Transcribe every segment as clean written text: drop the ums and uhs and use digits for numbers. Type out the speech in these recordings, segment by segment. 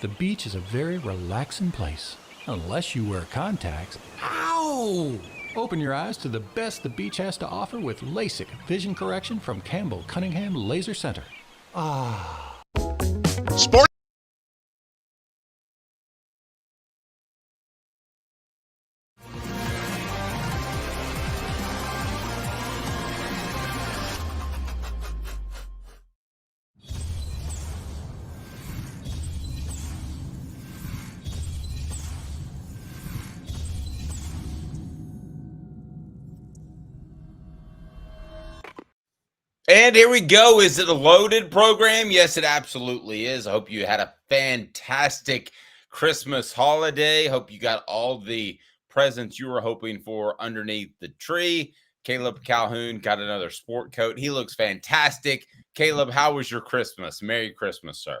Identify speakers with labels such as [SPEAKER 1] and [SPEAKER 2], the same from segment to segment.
[SPEAKER 1] the beach is a very relaxing place. Unless you wear contacts. Ow! Open your eyes to the best the beach has to offer with LASIK vision correction from Campbell Cunningham Laser Center. Ah.
[SPEAKER 2] Sport.
[SPEAKER 3] And here we go. Is it a loaded program? Yes, it absolutely is. I hope you had a fantastic Christmas holiday. Hope you got all the presents you were hoping for underneath the tree. Caleb Calhoun got another sport coat. He looks fantastic. Caleb, how was your Christmas? Merry Christmas, sir.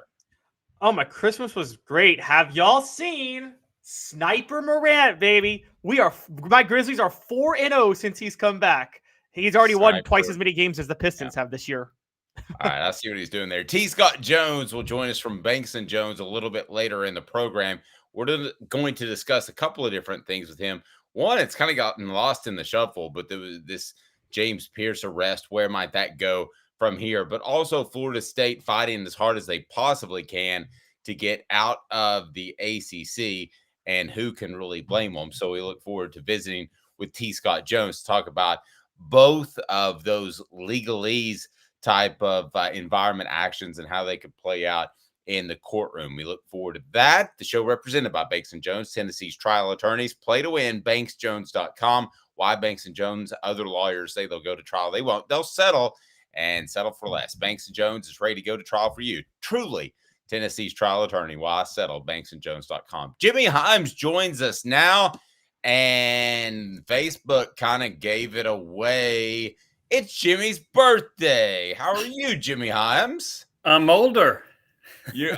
[SPEAKER 4] Oh, my Christmas was great. Have y'all seen Sniper Morant, baby? My Grizzlies are 4-0 since he's come back. He's already won twice as many games as the Pistons have this year.
[SPEAKER 3] All right, I see what he's doing there. T. Scott Jones will join us from Banks & Jones a little bit later in the program. We're going to discuss a couple of different things with him. One, it's kind of gotten lost in the shuffle, but there was this James Pierce arrest. Where might that go from here? But also Florida State fighting as hard as they possibly can to get out of the ACC, and who can really blame them? So we look forward to visiting with T. Scott Jones to talk about both of those legalese type of environment actions and how they could play out in the courtroom. We look forward to that. The show represented by Banks & Jones, Tennessee's trial attorneys. Play to win, banksjones.com. Why Banks & Jones? Other lawyers say they'll go to trial. They won't. They'll settle and settle for less. Banks & Jones is ready to go to trial for you. Truly, Tennessee's trial attorney. Why settle? banksandjones.com. Jimmy Hyams joins us now. And Facebook kind of gave it away. It's Jimmy's birthday. How are you, Jimmy Hyams?
[SPEAKER 5] I'm older.
[SPEAKER 3] You're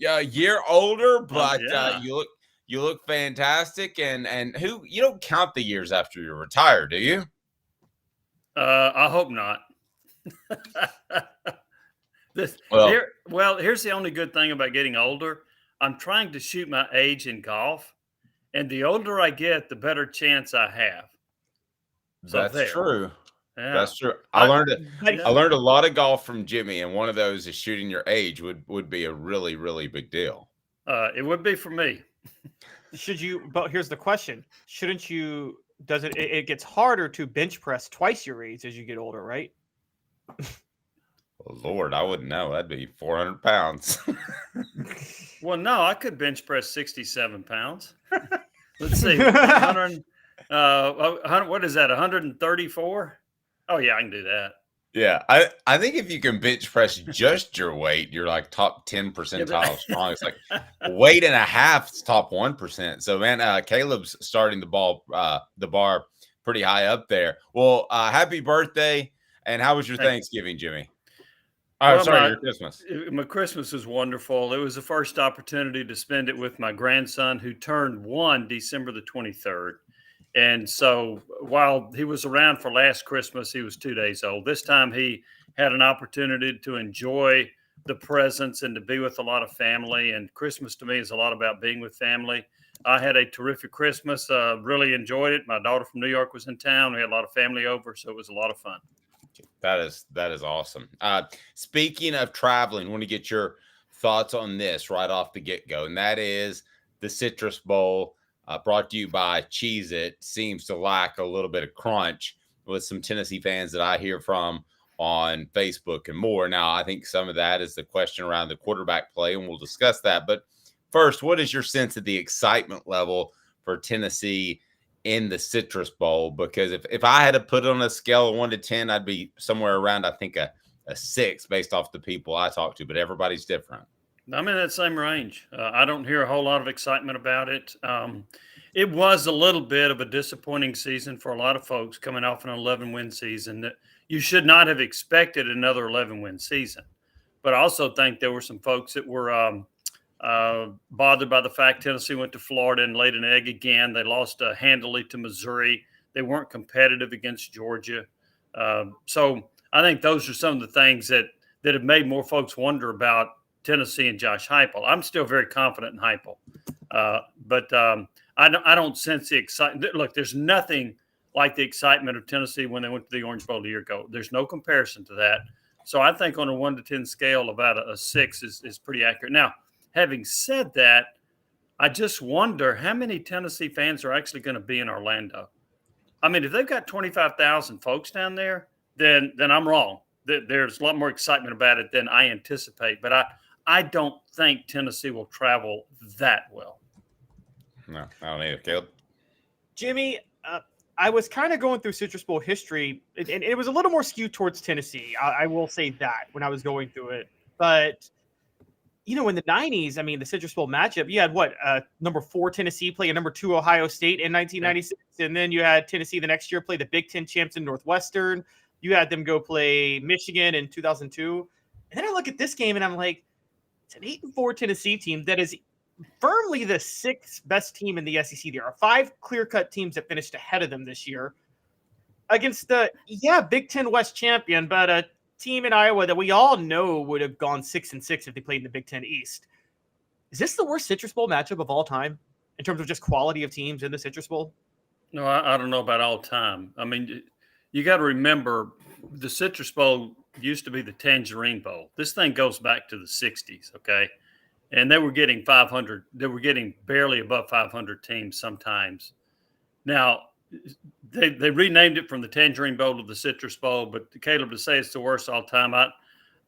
[SPEAKER 3] a year older, but
[SPEAKER 5] yeah.
[SPEAKER 3] you look fantastic. And who you don't count the years after you retire, do you?
[SPEAKER 5] I hope not. Here's the only good thing about getting older. I'm trying to shoot my age in golf. And the older I get, the better chance I have. So
[SPEAKER 3] That's true.
[SPEAKER 5] Yeah.
[SPEAKER 3] That's true. I learned a lot of golf from Jimmy, and one of those is shooting your age would be a really, really big deal.
[SPEAKER 5] It would be for me.
[SPEAKER 4] But here's the question. Shouldn't you, it gets harder to bench press twice your age as you get older, right?
[SPEAKER 3] Well, Lord, I wouldn't know. That'd be 400 pounds.
[SPEAKER 5] Well, no, I could bench press 67 pounds. Let's see. 100, what is that, 134? Oh, yeah, I can do that.
[SPEAKER 3] Yeah, I think if you can bench press just your weight, you're like top 10 percentile strong. It's like weight and a half, it's top 1%. So, man, Caleb's starting the bar pretty high up there. Well, happy birthday. And how was your Thanksgiving, Jimmy? Oh, sorry, your Christmas.
[SPEAKER 5] My Christmas was wonderful. It was the first opportunity to spend it with my grandson, who turned 1 December the 23rd. And so while he was around for last Christmas, he was 2 days old. This time he had an opportunity to enjoy the presents and to be with a lot of family. And Christmas to me is a lot about being with family. I had a terrific Christmas, really enjoyed it. My daughter from New York was in town. We had a lot of family over, so it was a lot of fun.
[SPEAKER 3] That is awesome. Speaking of traveling, I want to get your thoughts on this right off the get-go, and that is the Citrus Bowl, brought to you by Cheez-It, seems to lack a little bit of crunch with some Tennessee fans that I hear from on Facebook and more. Now, I think some of that is the question around the quarterback play, and we'll discuss that. But first, what is your sense of the excitement level for Tennessee in the Citrus Bowl? Because if I had to put it on a scale of 1 to 10, I'd be somewhere around, I think, a 6 based off the people I talk to, but everybody's different.
[SPEAKER 5] I'm in that same range. I don't hear a whole lot of excitement about it. It was a little bit of a disappointing season for a lot of folks coming off an 11-win season that you should not have expected another 11-win season. But I also think there were some folks that were bothered by the fact Tennessee went to Florida and laid an egg again. They lost handily to Missouri. They weren't competitive against Georgia. So I think those are some of the things that have made more folks wonder about Tennessee and Josh Heupel. I'm still very confident in Heupel, but I don't sense the excitement. Look, there's nothing like the excitement of Tennessee when they went to the Orange Bowl a year ago. There's no comparison to that. So I think on a 1 to 10 scale, about a 6 is pretty accurate. Now, having said that, I just wonder how many Tennessee fans are actually going to be in Orlando. I mean, if they've got 25,000 folks down there, then I'm wrong. There's a lot more excitement about it than I anticipate. But I don't think Tennessee will travel that well.
[SPEAKER 3] No, I don't either, Caleb.
[SPEAKER 4] Jimmy, I was kind of going through Citrus Bowl history, and it was a little more skewed towards Tennessee. I will say that when I was going through it. But, in the 90s, I mean, the Citrus Bowl matchup, you had number 4 Tennessee play a number 2 Ohio State in 1996. Yeah. And then you had Tennessee the next year play the Big Ten champs in Northwestern. You had them go play Michigan in 2002. And then I look at this game and I'm like, it's an 8-4 Tennessee team that is firmly the 6th best team in the SEC. There are 5 clear-cut teams that finished ahead of them this year against the Big Ten West champion, but a team in Iowa that we all know would have gone 6-6 if they played in the Big Ten East. Is this the worst Citrus Bowl matchup of all time in terms of just quality of teams in the Citrus Bowl?
[SPEAKER 5] No, I don't know about all time. I mean, you got to remember the Citrus Bowl used to be the Tangerine Bowl. This thing goes back to the 60s, okay? And they were getting 500. They were getting barely above 500 teams sometimes. Now, they renamed it from the Tangerine Bowl to the Citrus Bowl, but Caleb, to say it's the worst all time,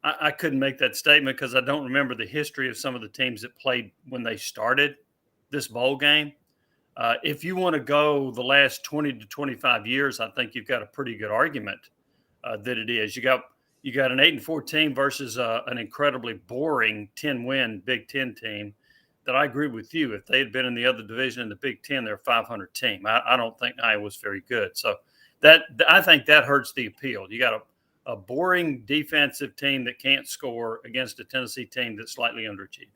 [SPEAKER 5] I couldn't make that statement because I don't remember the history of some of the teams that played when they started this bowl game. If you want to go the last 20 to 25 years, I think you've got a pretty good argument that it is. You got an 8-4 team versus an incredibly boring 10-win Big Ten team. That I agree with you. If they had been in the other division in the Big Ten, they're a 500 team. I don't think Iowa's very good. So I think that hurts the appeal. You got a boring defensive team that can't score against a Tennessee team that's slightly underachieved.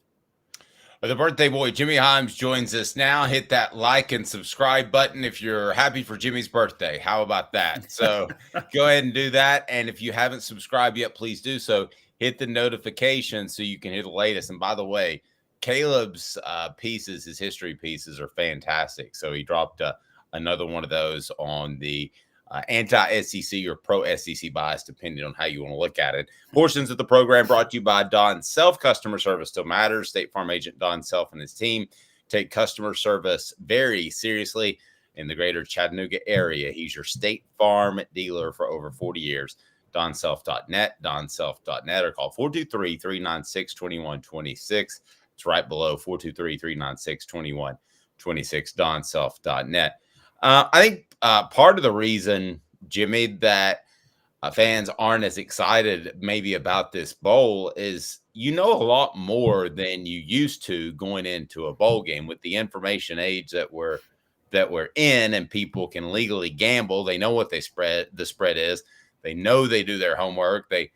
[SPEAKER 3] The birthday boy, Jimmy Hyams, joins us now. Hit that like and subscribe button if you're happy for Jimmy's birthday. How about that? So go ahead and do that. And if you haven't subscribed yet, please do so. Hit the notification so you can hear the latest. And by the way, Caleb's pieces, his history pieces, are fantastic. So he dropped another one of those on the anti-SEC or pro-SEC bias, depending on how you want to look at it. Portions of the program brought to you by Don Self. Customer service still matters. State Farm agent Don Self and his team take customer service very seriously in the greater Chattanooga area. He's your State Farm dealer for over 40 years. DonSelf.net, DonSelf.net, or call 423-396-2126. It's right below 423-396-2126, DonSelf.net. I think part of the reason, Jimmy, that fans aren't as excited maybe about this bowl is a lot more than you used to going into a bowl game with the information age that we're in, and people can legally gamble. They know what the spread is. They know they do their homework. They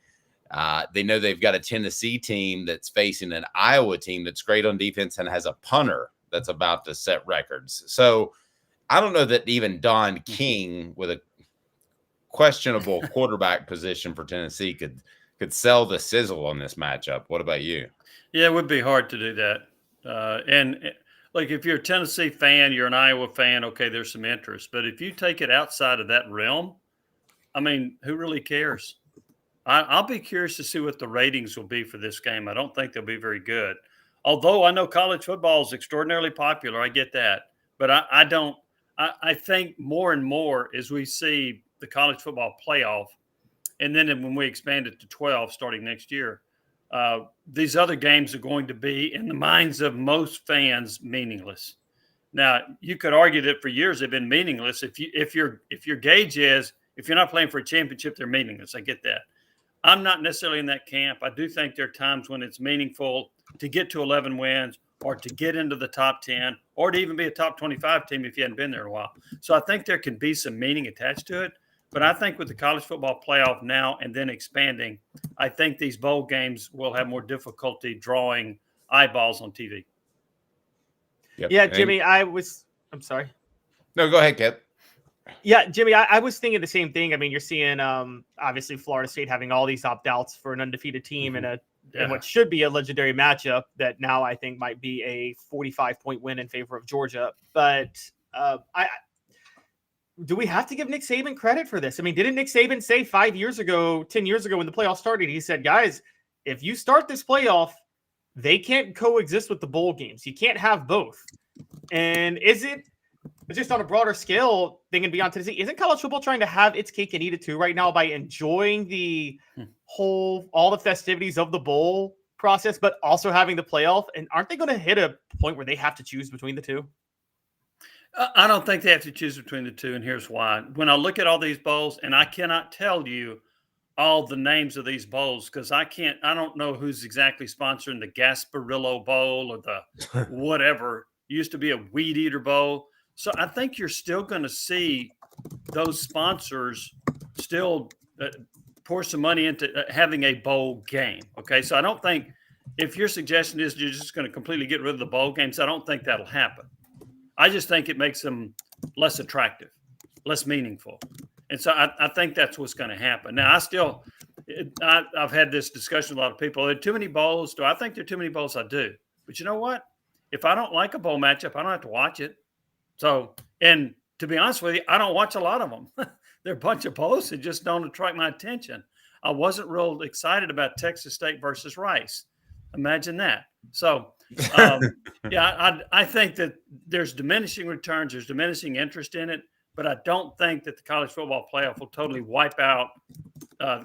[SPEAKER 3] know they've got a Tennessee team that's facing an Iowa team that's great on defense and has a punter that's about to set records. So I don't know that even Don King, with a questionable quarterback position for Tennessee, could sell the sizzle on this matchup. What about you?
[SPEAKER 5] Yeah, it would be hard to do that. And like if you're a Tennessee fan, you're an Iowa fan, okay, there's some interest. But if you take it outside of that realm, I mean, who really cares? I'll be curious to see what the ratings will be for this game. I don't think they'll be very good. Although I know college football is extraordinarily popular. I get that. But I think more and more as we see the college football playoff, and then when we expand it to 12 starting next year, these other games are going to be, in the minds of most fans, meaningless. Now, you could argue that for years they've been meaningless. If your gauge is, if you're not playing for a championship, they're meaningless. I get that. I'm not necessarily in that camp. I do think there are times when it's meaningful to get to 11 wins or to get into the top 10 or to even be a top 25 team if you hadn't been there a while. So I think there can be some meaning attached to it. But I think with the college football playoff now and then expanding, I think these bowl games will have more difficulty drawing eyeballs on TV.
[SPEAKER 3] Yep.
[SPEAKER 4] Yeah, Jimmy, I'm sorry.
[SPEAKER 3] No, go ahead, Kip.
[SPEAKER 4] Yeah, Jimmy, I was thinking the same thing. I mean, you're seeing obviously Florida State having all these opt-outs for an undefeated team and a in what should be a legendary matchup that now I think might be a 45-point win in favor of Georgia. But do we have to give Nick Saban credit for this? I mean, didn't Nick Saban say 10 years ago when the playoffs started, he said, guys, if you start this playoff, they can't coexist with the bowl games. You can't have both. And is it just on a broader scale, thinking beyond Tennessee, isn't college football trying to have its cake and eat it too right now by enjoying the all the festivities of the bowl process, but also having the playoff? And aren't they going to hit a point where they have to choose between the two?
[SPEAKER 5] I don't think they have to choose between the two, and here's why. When I look at all these bowls, and I cannot tell you all the names of these bowls because I don't know who's exactly sponsoring the Gasparillo Bowl or the whatever. Used to be a Weed Eater Bowl. So I think you're still going to see those sponsors still pour some money into having a bowl game. Okay, so I don't think if your suggestion is you're just going to completely get rid of the bowl games, I don't think that'll happen. I just think it makes them less attractive, less meaningful. And so I think that's what's going to happen. Now, I've had this discussion with a lot of people. Are there too many bowls? Do I think there are too many bowls? I do. But you know what? If I don't like a bowl matchup, I don't have to watch it. So, and to be honest with you, I don't watch a lot of them. They're a bunch of bowls that just don't attract my attention. I wasn't real excited about Texas State versus Rice. Imagine that. So, I think that there's diminishing returns, there's diminishing interest in it, but I don't think that the college football playoff will totally wipe out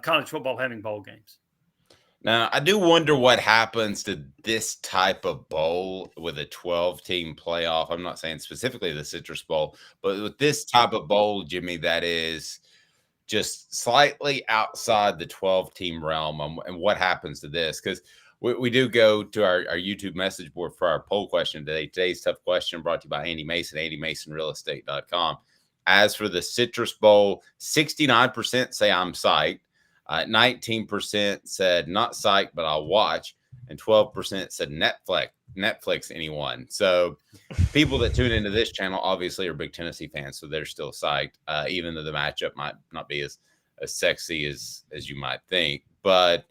[SPEAKER 5] college football having bowl games.
[SPEAKER 3] Now, I do wonder what happens to this type of bowl with a 12-team playoff. I'm not saying specifically the Citrus Bowl, but with this type of bowl, Jimmy, that is just slightly outside the 12-team realm, and what happens to this? Because we do go to our YouTube message board for our poll question today. Today's tough question brought to you by Andy Mason, AndyMasonRealEstate.com. As for the Citrus Bowl, 69% say I'm psyched. 19% said not psyched, but I'll watch. And 12% said Netflix anyone. So people that tune into this channel obviously are big Tennessee fans, so they're still psyched, even though the matchup might not be as sexy as you might think. But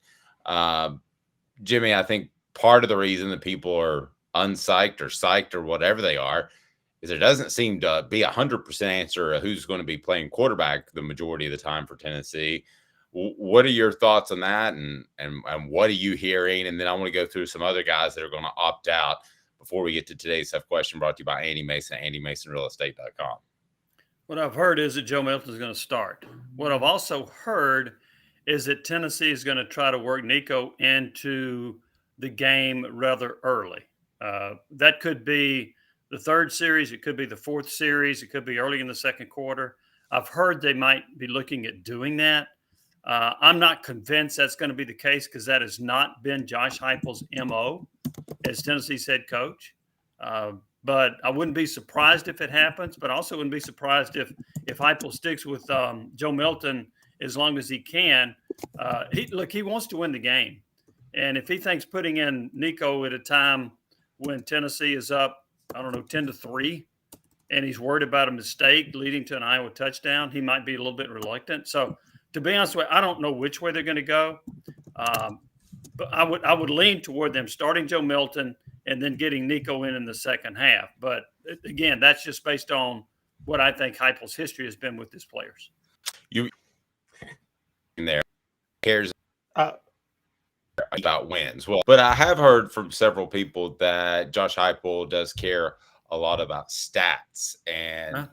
[SPEAKER 3] Jimmy, I think part of the reason that people are unpsyched or psyched or whatever they are is there doesn't seem to be 100% answer of who's going to be playing quarterback the majority of the time for Tennessee. What are your thoughts on that, and what are you hearing? And then I want to go through some other guys that are going to opt out before we get to today's tough question brought to you by Andy Mason, AndyMasonRealEstate.com.
[SPEAKER 5] What I've heard is that Joe Milton is going to start. What I've also heard is that Tennessee is going to try to work Nico into the game rather early. That could be the third series. It could be the fourth series. It could be early in the second quarter. I've heard they might be looking at doing that. I'm not convinced that's going to be the case because that has not been Josh Heupel's MO as Tennessee's head coach. But I wouldn't be surprised if it happens, but also wouldn't be surprised if Heupel sticks with Joe Milton as long as he can. He wants to win the game. And if he thinks putting in Nico at a time when Tennessee is up, 10-3, and he's worried about a mistake leading to an Iowa touchdown, he might be a little bit reluctant. So to be honest with you, I don't know which way they're going to go. But I would lean toward them starting Joe Milton and then getting Nico in the second half. But again, that's just based on what I think Heupel's history has been with his players.
[SPEAKER 3] You in there cares about wins. Well, but I have heard from several people that Josh Heupel does care a lot about stats and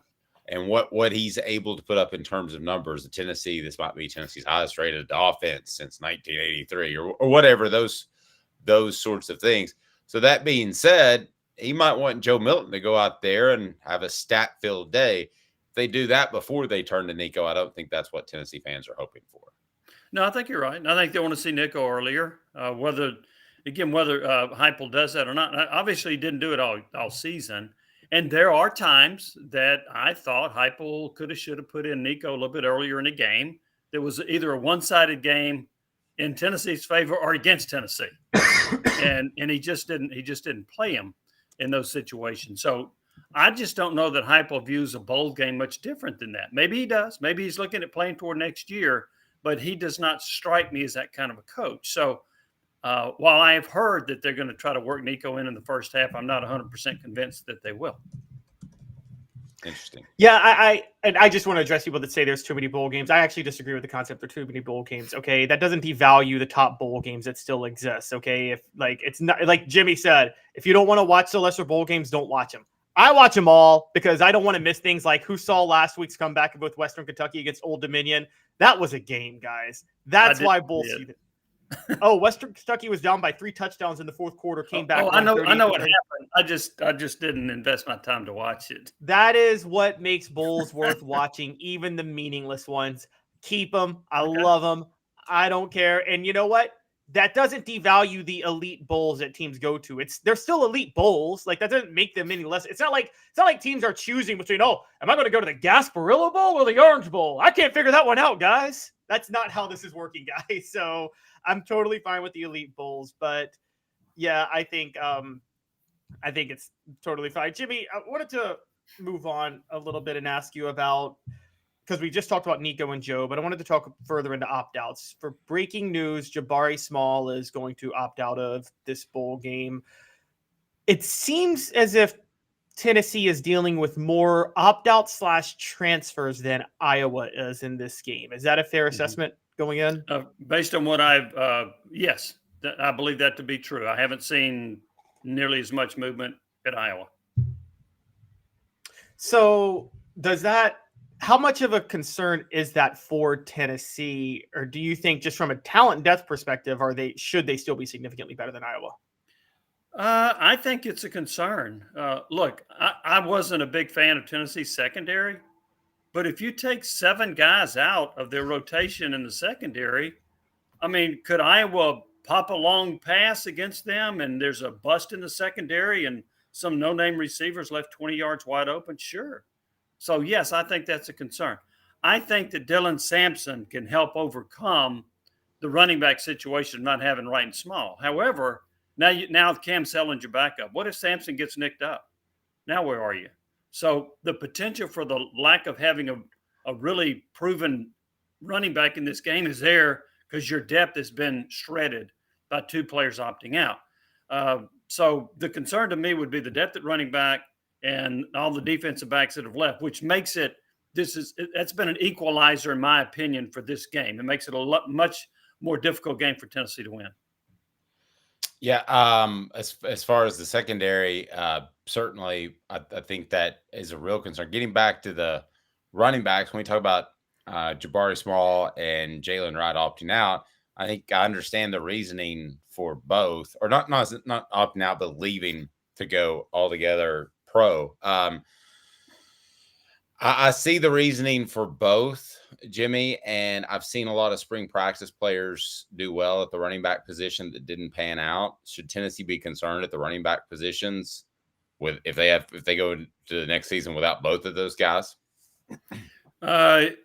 [SPEAKER 3] what he's able to put up in terms of numbers. The Tennessee, this might be Tennessee's highest rated offense since 1983 or whatever, those sorts of things. So that being said, he might want Joe Milton to go out there and have a stat-filled day. If they do that before they turn to Nico, I don't think that's what Tennessee fans are hoping for.
[SPEAKER 5] No, I think you're right. I think they want to see Nico earlier. Whether Heupel does that or not. Obviously, he didn't do it all season. And there are times that I thought Heupel should have put in Nico a little bit earlier in the game. There was either a one-sided game in Tennessee's favor or against Tennessee, and he just didn't play him in those situations. So I just don't know that Heupel views a bowl game much different than that. Maybe he does. Maybe he's looking at playing toward next year, but he does not strike me as that kind of a coach. So While I have heard that they're going to try to work Nico in the first half, I'm not 100% convinced that they will.
[SPEAKER 3] Interesting.
[SPEAKER 4] Yeah, I just want to address people that say there's too many bowl games. I actually disagree with the concept there are too many bowl games. Okay, that doesn't devalue the top bowl games that still exist. Okay, if it's not like Jimmy said, if you don't want to watch the lesser bowl games, don't watch them. I watch them all because I don't want to miss things like who saw last week's comeback with Western Kentucky against Old Dominion. That was a game, guys. That's why bowl season. Oh, Western Kentucky was down by 3 touchdowns in the fourth quarter. Came back.
[SPEAKER 5] I know what happened. I just didn't invest my time to watch it.
[SPEAKER 4] That is what makes bowls worth watching, even the meaningless ones. Keep them. I love them. I don't care. And you know what? That doesn't devalue the elite bowls that teams go to. They're still elite bowls. Like that doesn't make them any less. It's not like teams are choosing between, am I going to go to the Gasparilla Bowl or the Orange Bowl? I can't figure that one out, guys. That's not how this is working, guys. So I'm totally fine with the elite bowls, but yeah, I think it's totally fine. Jimmy, I wanted to move on a little bit and ask you about, because we just talked about Nico and Joe, but I wanted to talk further into opt-outs. For breaking news, Jabari Small is going to opt out of this bowl game. It seems as if Tennessee is dealing with more opt-out / transfers than Iowa is in this game. Is that a fair assessment going in?
[SPEAKER 5] Based on what yes, I believe that to be true. I haven't seen nearly as much movement at Iowa.
[SPEAKER 4] So how much of a concern is that for Tennessee? Or do you think just from a talent and depth perspective, should they still be significantly better than Iowa?
[SPEAKER 5] I think it's a concern. Look, I wasn't a big fan of Tennessee's secondary, but if you take 7 guys out of their rotation in the secondary, I mean, could Iowa pop a long pass against them and there's a bust in the secondary and some no-name receivers left 20 yards wide open? Sure. So, yes, I think that's a concern. I think that Dylan Sampson can help overcome the running back situation of not having Wright and Small. However, now Cam Sellinger backup. What if Sampson gets nicked up? Now where are you? So the potential for the lack of having a really proven running back in this game is there because your depth has been shredded by 2 players opting out. So the concern to me would be the depth at running back and all the defensive backs that have left, which makes that's been an equalizer in my opinion for this game. It makes it much more difficult game for Tennessee to win.
[SPEAKER 3] Yeah, as far as the secondary, certainly I think that is a real concern. Getting back to the running backs, when we talk about Jabari Small and Jalen Wright opting out, I think I understand the reasoning for both, or not opting out, but leaving to go altogether pro. I see the reasoning for both, Jimmy, and I've seen a lot of spring practice players do well at the running back position that didn't pan out. Should Tennessee be concerned at the running back positions if they go to the next season without both of those guys?
[SPEAKER 5] Yes.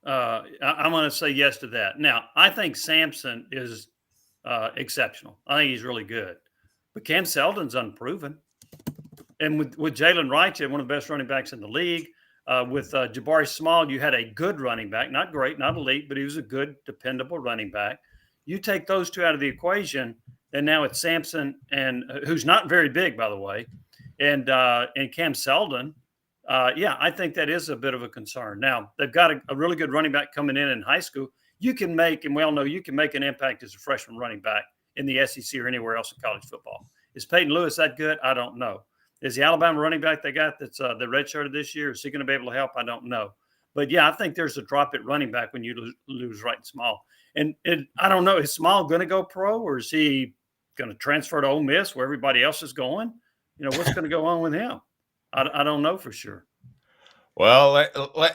[SPEAKER 5] I'm going to say yes to that. Now, I think Sampson is exceptional. I think he's really good. But Cam Seldon's unproven. And with Jalen Wright, you had one of the best running backs in the league. With Jabari Small, you had a good running back. Not great, not elite, but he was a good, dependable running back. You take those 2 out of the equation, and now it's Sampson, and who's not very big, by the way, and Cam Seldon. I think that is a bit of a concern. Now, they've got a really good running back coming in high school. You can make, and we all know, you can make an impact as a freshman running back in the SEC or anywhere else in college football. Is Peyton Lewis that good? I don't know. Is the Alabama running back they got that's the redshirted this year, is he going to be able to help? I don't know. But, yeah, I think there's a drop at running back when you lose Wright and Small. And I don't know, is Small going to go pro, or is he going to transfer to Ole Miss where everybody else is going? What's going to go on with him? I don't know for sure.
[SPEAKER 3] Well,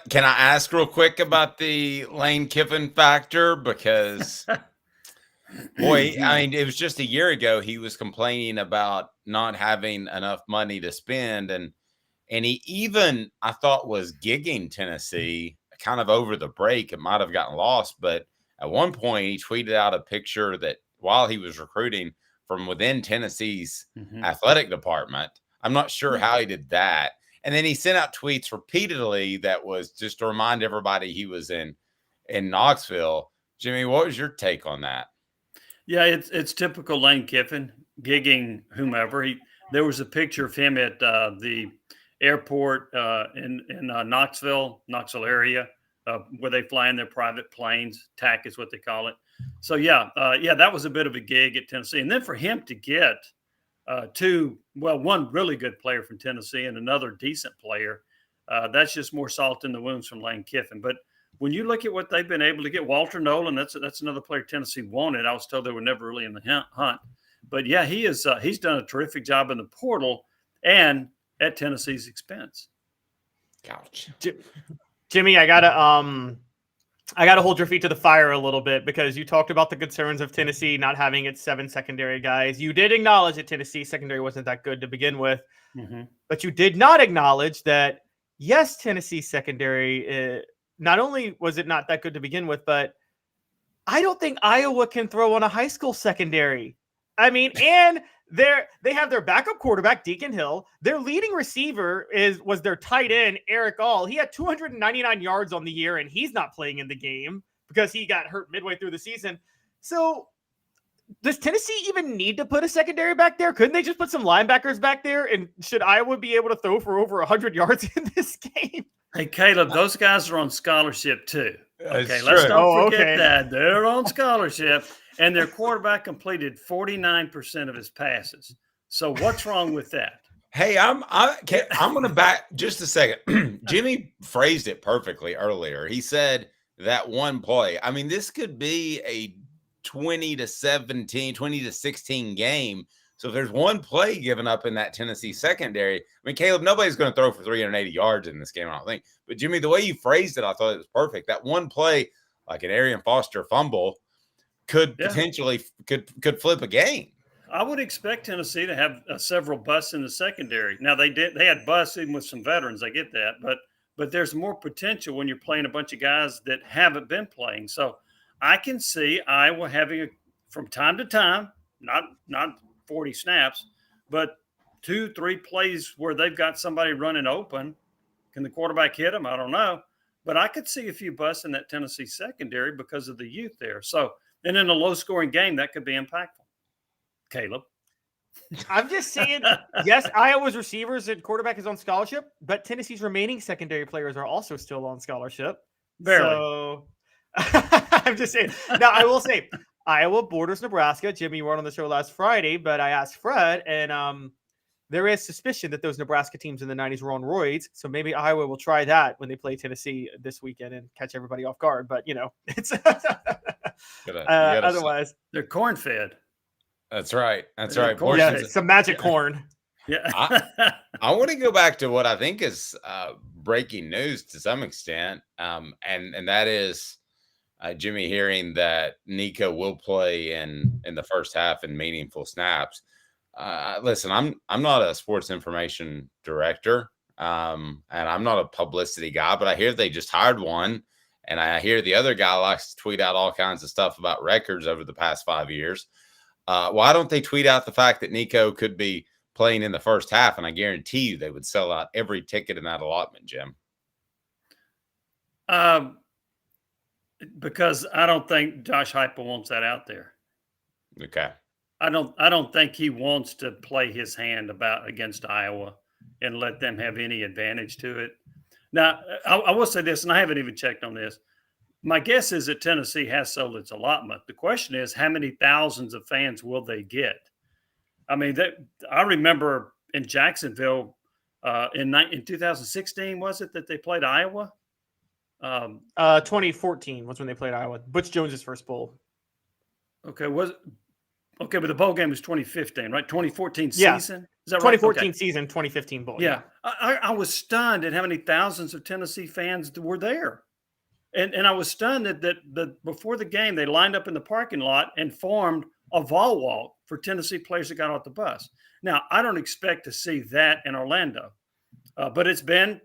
[SPEAKER 3] can I ask real quick about the Lane Kiffin factor? Because, boy, I mean, it was just a year ago he was complaining about not having enough money to spend. And he even, I thought, was gigging Tennessee kind of over the break. It might have gotten lost. But at one point, he tweeted out a picture that while he was recruiting from within Tennessee's athletic department. I'm not sure how he did that. And then he sent out tweets repeatedly that was just to remind everybody he was in Knoxville, Jimmy, what was your take on that?
[SPEAKER 5] Yeah, it's typical Lane Kiffin gigging whomever. There was a picture of him at the airport in Knoxville area, where they fly in their private planes. TAC is what they call it. So yeah, that was a bit of a gig at Tennessee, and then for him to get one really good player from Tennessee and another decent player, that's just more salt in the wounds from Lane Kiffin. But when you look at what they've been able to get, Walter Nolen, that's another player Tennessee wanted. I was told they were never really in the hunt. But yeah, he's done a terrific job in the portal and at Tennessee's expense.
[SPEAKER 3] Gotcha.
[SPEAKER 4] Jimmy, I gotta hold your feet to the fire a little bit, because you talked about the concerns of Tennessee not having its 7 secondary guys. You did acknowledge that Tennessee secondary wasn't that good to begin with, but you did not acknowledge that, yes, Tennessee secondary, not only was it not that good to begin with, but I don't think Iowa can throw on a high school secondary. I mean, and they have their backup quarterback, Deacon Hill. Their leading receiver was their tight end, Eric All. He had 299 yards on the year, and he's not playing in the game because he got hurt midway through the season. So does Tennessee even need to put a secondary back there? Couldn't they just put some linebackers back there? And should Iowa be able to throw for over 100 yards in this game?
[SPEAKER 5] Hey, Caleb, those guys are on scholarship too. Okay,
[SPEAKER 3] That's
[SPEAKER 5] let's
[SPEAKER 3] true.
[SPEAKER 5] not forget that. They're on scholarship, and their quarterback completed 49% of his passes. So what's wrong with that?
[SPEAKER 3] Hey, I'm going to back just a second. Jimmy phrased it perfectly earlier. He said that one play. I mean, this could be a 20-17, 20-16 game. So if there's one play given up in that Tennessee secondary, I mean, Caleb, nobody's going to throw for 380 yards in this game, I don't think. But Jimmy, the way you phrased it, I thought it was perfect. That one play, like an Arian Foster fumble, could potentially could flip a game.
[SPEAKER 5] I would expect Tennessee to have several busts in the secondary. Now they had busts even with some veterans. I get that, but there's more potential when you're playing a bunch of guys that haven't been playing. So I can see Iowa having from time to time, not 40 snaps, but 2-3 plays where they've got somebody running open. Can the quarterback hit them? I don't know, but I could see a few busts in that Tennessee secondary because of the youth there. So, and in a low-scoring game, that could be impactful. Caleb,
[SPEAKER 4] I'm just saying, yes, Iowa's receivers and quarterback is on scholarship, but Tennessee's remaining secondary players are also still on scholarship.
[SPEAKER 5] Barely.
[SPEAKER 4] So I'm just saying. Now, I will say, Iowa borders Nebraska. Jimmy, you weren't on the show last Friday, but I asked Fred, and there is suspicion that those Nebraska teams in the 90s were on roids. So maybe Iowa will try that when they play Tennessee this weekend and catch everybody off guard. But, it's otherwise.
[SPEAKER 5] They're corn-fed.
[SPEAKER 3] That's right. That's
[SPEAKER 5] Yeah,
[SPEAKER 3] right.
[SPEAKER 5] corn.
[SPEAKER 4] Yeah, some magic corn.
[SPEAKER 5] Yeah.
[SPEAKER 3] I want to go back to what I think is breaking news to some extent, and that is Jimmy hearing that Nico will play in the first half in meaningful snaps. Listen, I'm not a sports information director, and I'm not a publicity guy, but I hear they just hired one, and I hear the other guy likes to tweet out all kinds of stuff about records over the past 5 years. Why don't they tweet out the fact that Nico could be playing in the first half? And I guarantee you they would sell out every ticket in that allotment, Jim.
[SPEAKER 5] Because I don't think Josh Heupel wants that out there.
[SPEAKER 3] Okay.
[SPEAKER 5] I don't think he wants to play his hand against Iowa and let them have any advantage to it. Now, I will say this, and I haven't even checked on this. My guess is that Tennessee has sold its allotment. The question is, how many thousands of fans will they get? I mean, I remember in Jacksonville in 2016, was it that they played Iowa?
[SPEAKER 4] 2014 was when they played Iowa. Butch Jones's first bowl.
[SPEAKER 5] Okay, but the bowl game was 2015, right? 2014
[SPEAKER 4] Yeah.
[SPEAKER 5] season? Is that
[SPEAKER 4] 2014
[SPEAKER 5] right? Okay.
[SPEAKER 4] season, 2015 bowl.
[SPEAKER 5] Yeah. I was stunned at how many thousands of Tennessee fans were there. And I was stunned that before the game, they lined up in the parking lot and formed a vol walk for Tennessee players that got off the bus. Now, I don't expect to see that in Orlando, but it's been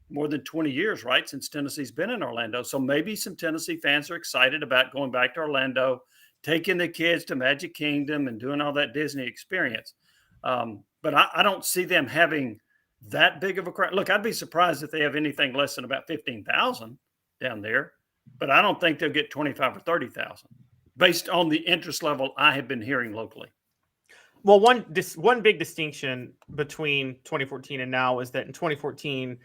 [SPEAKER 5] more than 20 years, right, since Tennessee's been in Orlando. So maybe some Tennessee fans are excited about going back to Orlando, taking the kids to Magic Kingdom and doing all that Disney experience. But I don't see them having that big of a crowd. Look, I'd be surprised if they have anything less than about 15,000 down there. but I don't think they'll get 25 or 30,000 based on the interest level I have been hearing locally.
[SPEAKER 4] Well, one big distinction between 2014 and now is that in 2014,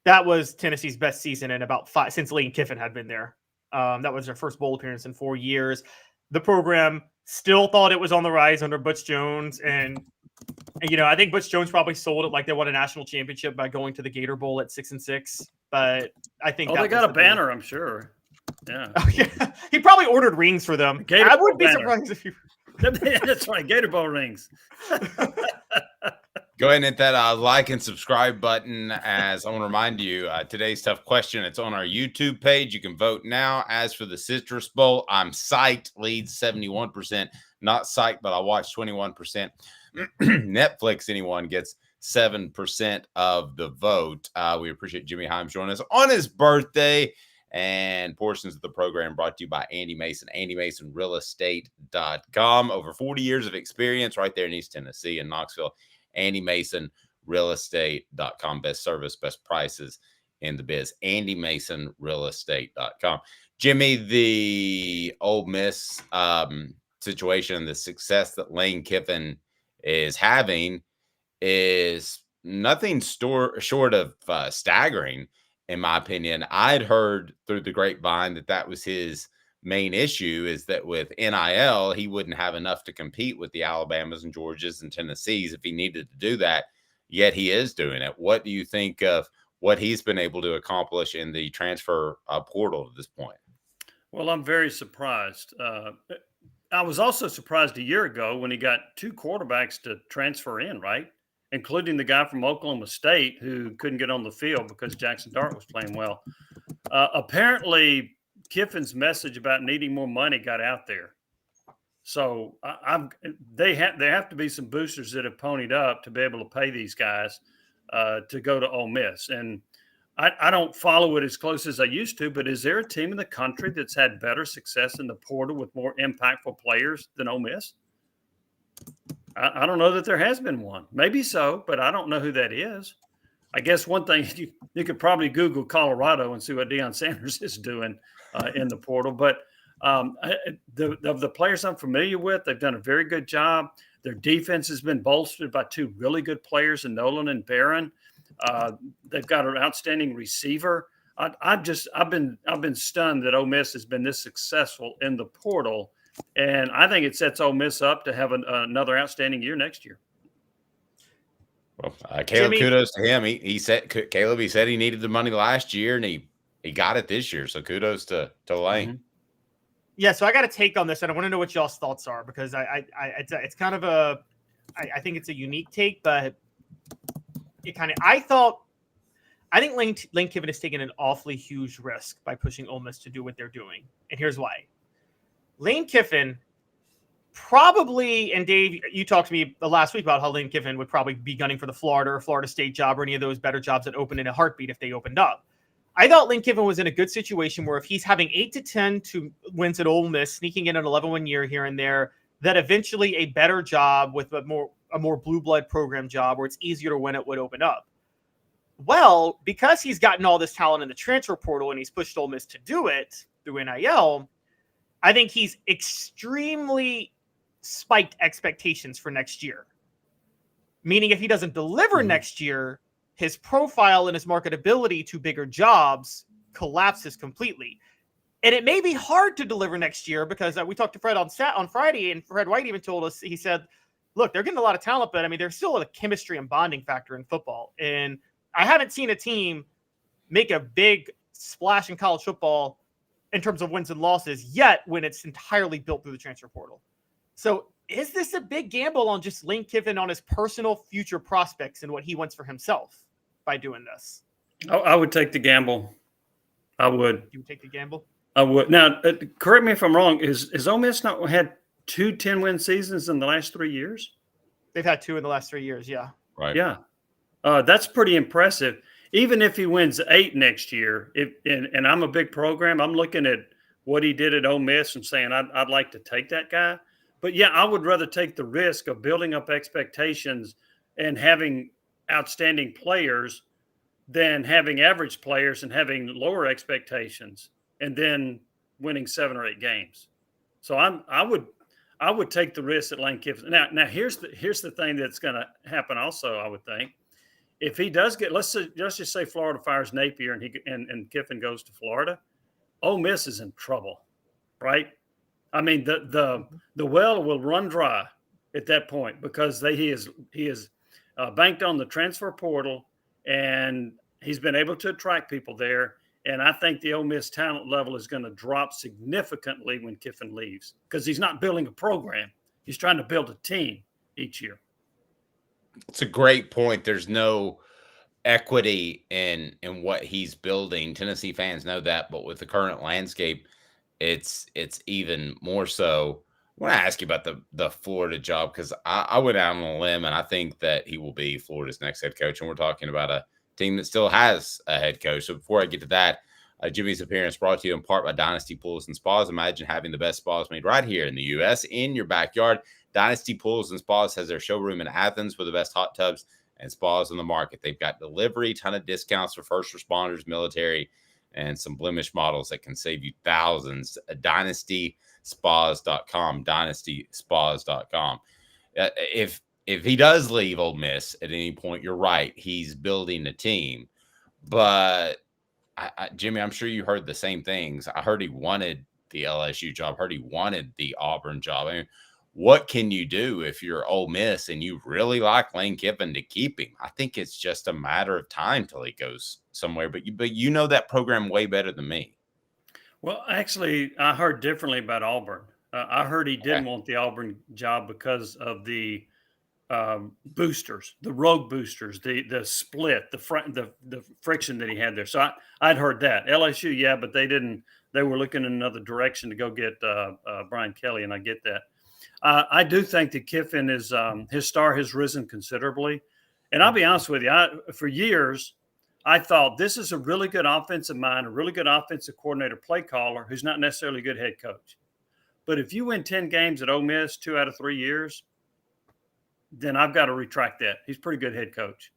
[SPEAKER 4] that was Tennessee's best season in about 5 since Lane Kiffin had been there. That was their first bowl appearance in 4 years. The program still thought it was on the rise under Butch Jones, and I think Butch Jones probably sold it like they won a national championship by going to the Gator Bowl at 6-6. But I think
[SPEAKER 5] they got a banner, I'm sure. Yeah.
[SPEAKER 4] Oh, yeah. He probably ordered rings for them. I wouldn't be surprised if you.
[SPEAKER 5] That's right, Gator Bowl rings.
[SPEAKER 3] Go ahead and hit that like and subscribe button. As I want to remind you, today's tough question, it's on our YouTube page. You can vote now. As for the Citrus Bowl, I'm psyched, leads 71%. Not psyched, but I watched 21%. Netflix, anyone gets 7% of the vote. We appreciate Jimmy Hyams joining us on his birthday. And portions of the program brought to you by Andy Mason, AndyMasonRealEstate.com. Over 40 years of experience right there in East Tennessee and Knoxville. AndyMasonRealEstate.com. Best service, best prices in the biz. AndyMasonRealEstate.com. Jimmy, the Ole Miss situation, the success that Lane Kiffin is having is nothing short of staggering. In my opinion, I'd heard through the grapevine that was his main issue, is that with NIL, he wouldn't have enough to compete with the Alabamas and Georgias and Tennessees if he needed to do that, yet he is doing it. What do you think of what he's been able to accomplish in the transfer portal at this point?
[SPEAKER 5] Well, I'm very surprised. I was also surprised a year ago when he got 2 quarterbacks to transfer in, right? Including the guy from Oklahoma State who couldn't get on the field because Jackson Dart was playing well. Apparently, Kiffin's message about needing more money got out there. So they have to be some boosters that have ponied up to be able to pay these guys to go to Ole Miss. And I don't follow it as close as I used to, but is there a team in the country that's had better success in the portal with more impactful players than Ole Miss? I don't know that there has been one. Maybe so, but I don't know who that is. I guess one thing, you could probably Google Colorado and see what Deion Sanders is doing in the portal. But the players I'm familiar with, they've done a very good job. Their defense has been bolstered by 2 really good players in Nolen and Barron. They've got an outstanding receiver. I've been stunned that Ole Miss has been this successful in the portal. And I think it sets Ole Miss up to have another outstanding year next year.
[SPEAKER 3] Well, Caleb, kudos to him. He said he needed the money last year, and he got it this year. So kudos to Lane.
[SPEAKER 4] Mm-hmm. Yeah, so I got a take on this, and I want to know what y'all's thoughts are, because it's kind of I think it's a unique take, but I think Lane Kiffin has taken an awfully huge risk by pushing Ole Miss to do what they're doing, and here's why. Lane Kiffin probably, and Dave, you talked to me last week about how Lane Kiffin would probably be gunning for the Florida or Florida State job or any of those better jobs that open in a heartbeat if they opened up. I thought Lane Kiffin was in a good situation where if he's having 8 to 10 wins at Ole Miss, sneaking in an 11-win year here and there, that eventually a better job with a more blue blood program job where it's easier to win it would open up. Well, because he's gotten all this talent in the transfer portal and he's pushed Ole Miss to do it through NIL, I think he's extremely spiked expectations for next year. Meaning if he doesn't deliver next year, his profile and his marketability to bigger jobs collapses completely. And it may be hard to deliver next year because we talked to Fred on Friday, and Fred White even told us, he said, look, they're getting a lot of talent, but I mean, there's still a chemistry and bonding factor in football. And I haven't seen a team make a big splash in college football in terms of wins and losses yet when it's entirely built through the transfer portal. So is this a big gamble on just Lane Kiffin on his personal future prospects and what he wants for himself by doing this?
[SPEAKER 5] I would take the gamble. I would.
[SPEAKER 4] You would take the gamble?
[SPEAKER 5] I would. Now, correct me if I'm wrong. Is Ole Miss not had 2 10-win seasons in the last 3 years?
[SPEAKER 4] They've had 2 in the last 3 years, yeah.
[SPEAKER 3] Right.
[SPEAKER 5] Yeah. That's pretty impressive. Even if he wins 8 next year, and I'm a big program, I'm looking at what he did at Ole Miss and saying I'd like to take that guy. But, yeah, I would rather take the risk of building up expectations and having outstanding players than having average players and having lower expectations. and then winning 7 or 8 games. So I would take the risk at Lane Kiffin. Now here's the thing that's going to happen. Also, I would think if he does get, let's just say Florida fires Napier and Kiffin goes to Florida, Ole Miss is in trouble, right? I mean the well will run dry at that point because he is banked on the transfer portal, and he's been able to attract people there. And I think the Ole Miss talent level is going to drop significantly when Kiffin leaves because he's not building a program. He's trying to build a team each year.
[SPEAKER 3] It's a great point. There's no equity in what he's building. Tennessee fans know that, but with the current landscape, it's even more so. I want to ask you about the Florida job because I went out on a limb and I think that he will be Florida's next head coach. And we're talking about a team that still has a head coach. So before I get to that, Jimmy's appearance brought to you in part by Dynasty Pools and Spas. Imagine having the best spas made right here in the U.S. in your backyard. Dynasty Pools and Spas has their showroom in Athens with the best hot tubs and spas on the market. They've got delivery, ton of discounts for first responders, military, and some blemish models that can save you thousands. DynastySpas.com, DynastySpas.com. If he does leave Ole Miss at any point, you're right. He's building a team. But, Jimmy, I'm sure you heard the same things. I heard he wanted the LSU job. I heard he wanted the Auburn job. I mean, what can you do if you're Ole Miss and you really like Lane Kiffin to keep him? I think it's just a matter of time till he goes somewhere. But you know that program way better than me.
[SPEAKER 5] Well, actually, I heard differently about Auburn. I heard he didn't want the Auburn job because of the boosters, the rogue boosters, the split, the friction that he had there. So I'd heard that LSU, yeah, but they didn't. They were looking in another direction to go get Brian Kelly, and I get that. I do think that Kiffin is his star has risen considerably, and I'll be honest with you. For years, I thought this is a really good offensive mind, a really good offensive coordinator, play caller, who's not necessarily a good head coach. But if you win 10 games at Ole Miss 2 out of 3 years, then I've got to retract that. He's a pretty good head coach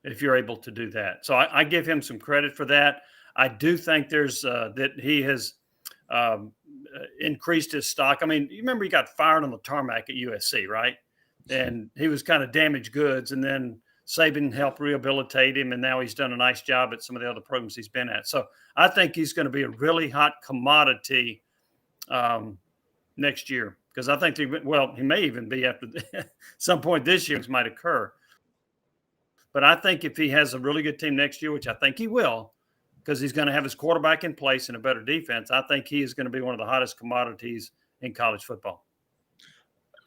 [SPEAKER 5] if you're able to do that. So I give him some credit for that. I do think there's that he has increased his stock. I mean, you remember he got fired on the tarmac at USC, right? And he was kind of damaged goods, and then Saban helped rehabilitate him, and now he's done a nice job at some of the other programs he's been at. So I think he's going to be a really hot commodity next year. Because I think he may even be after some point this year might occur. But I think if he has a really good team next year, which I think he will, because he's going to have his quarterback in place and a better defense, I think he is going to be one of the hottest commodities in college football.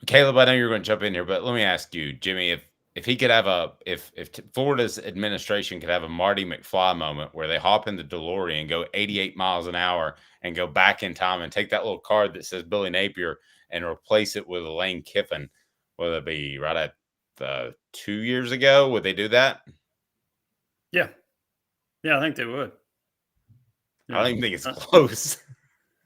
[SPEAKER 3] Caleb, I know you're going to jump in here, but let me ask you, Jimmy, if he could have if Florida's administration could have a Marty McFly moment where they hop in the DeLorean, go 88 miles an hour, and go back in time and take that little card that says Billy Napier and replace it with a Lane Kiffin, would it be right at 2 years ago? Would they do that?
[SPEAKER 5] Yeah, I think they would.
[SPEAKER 3] I don't even think it's close.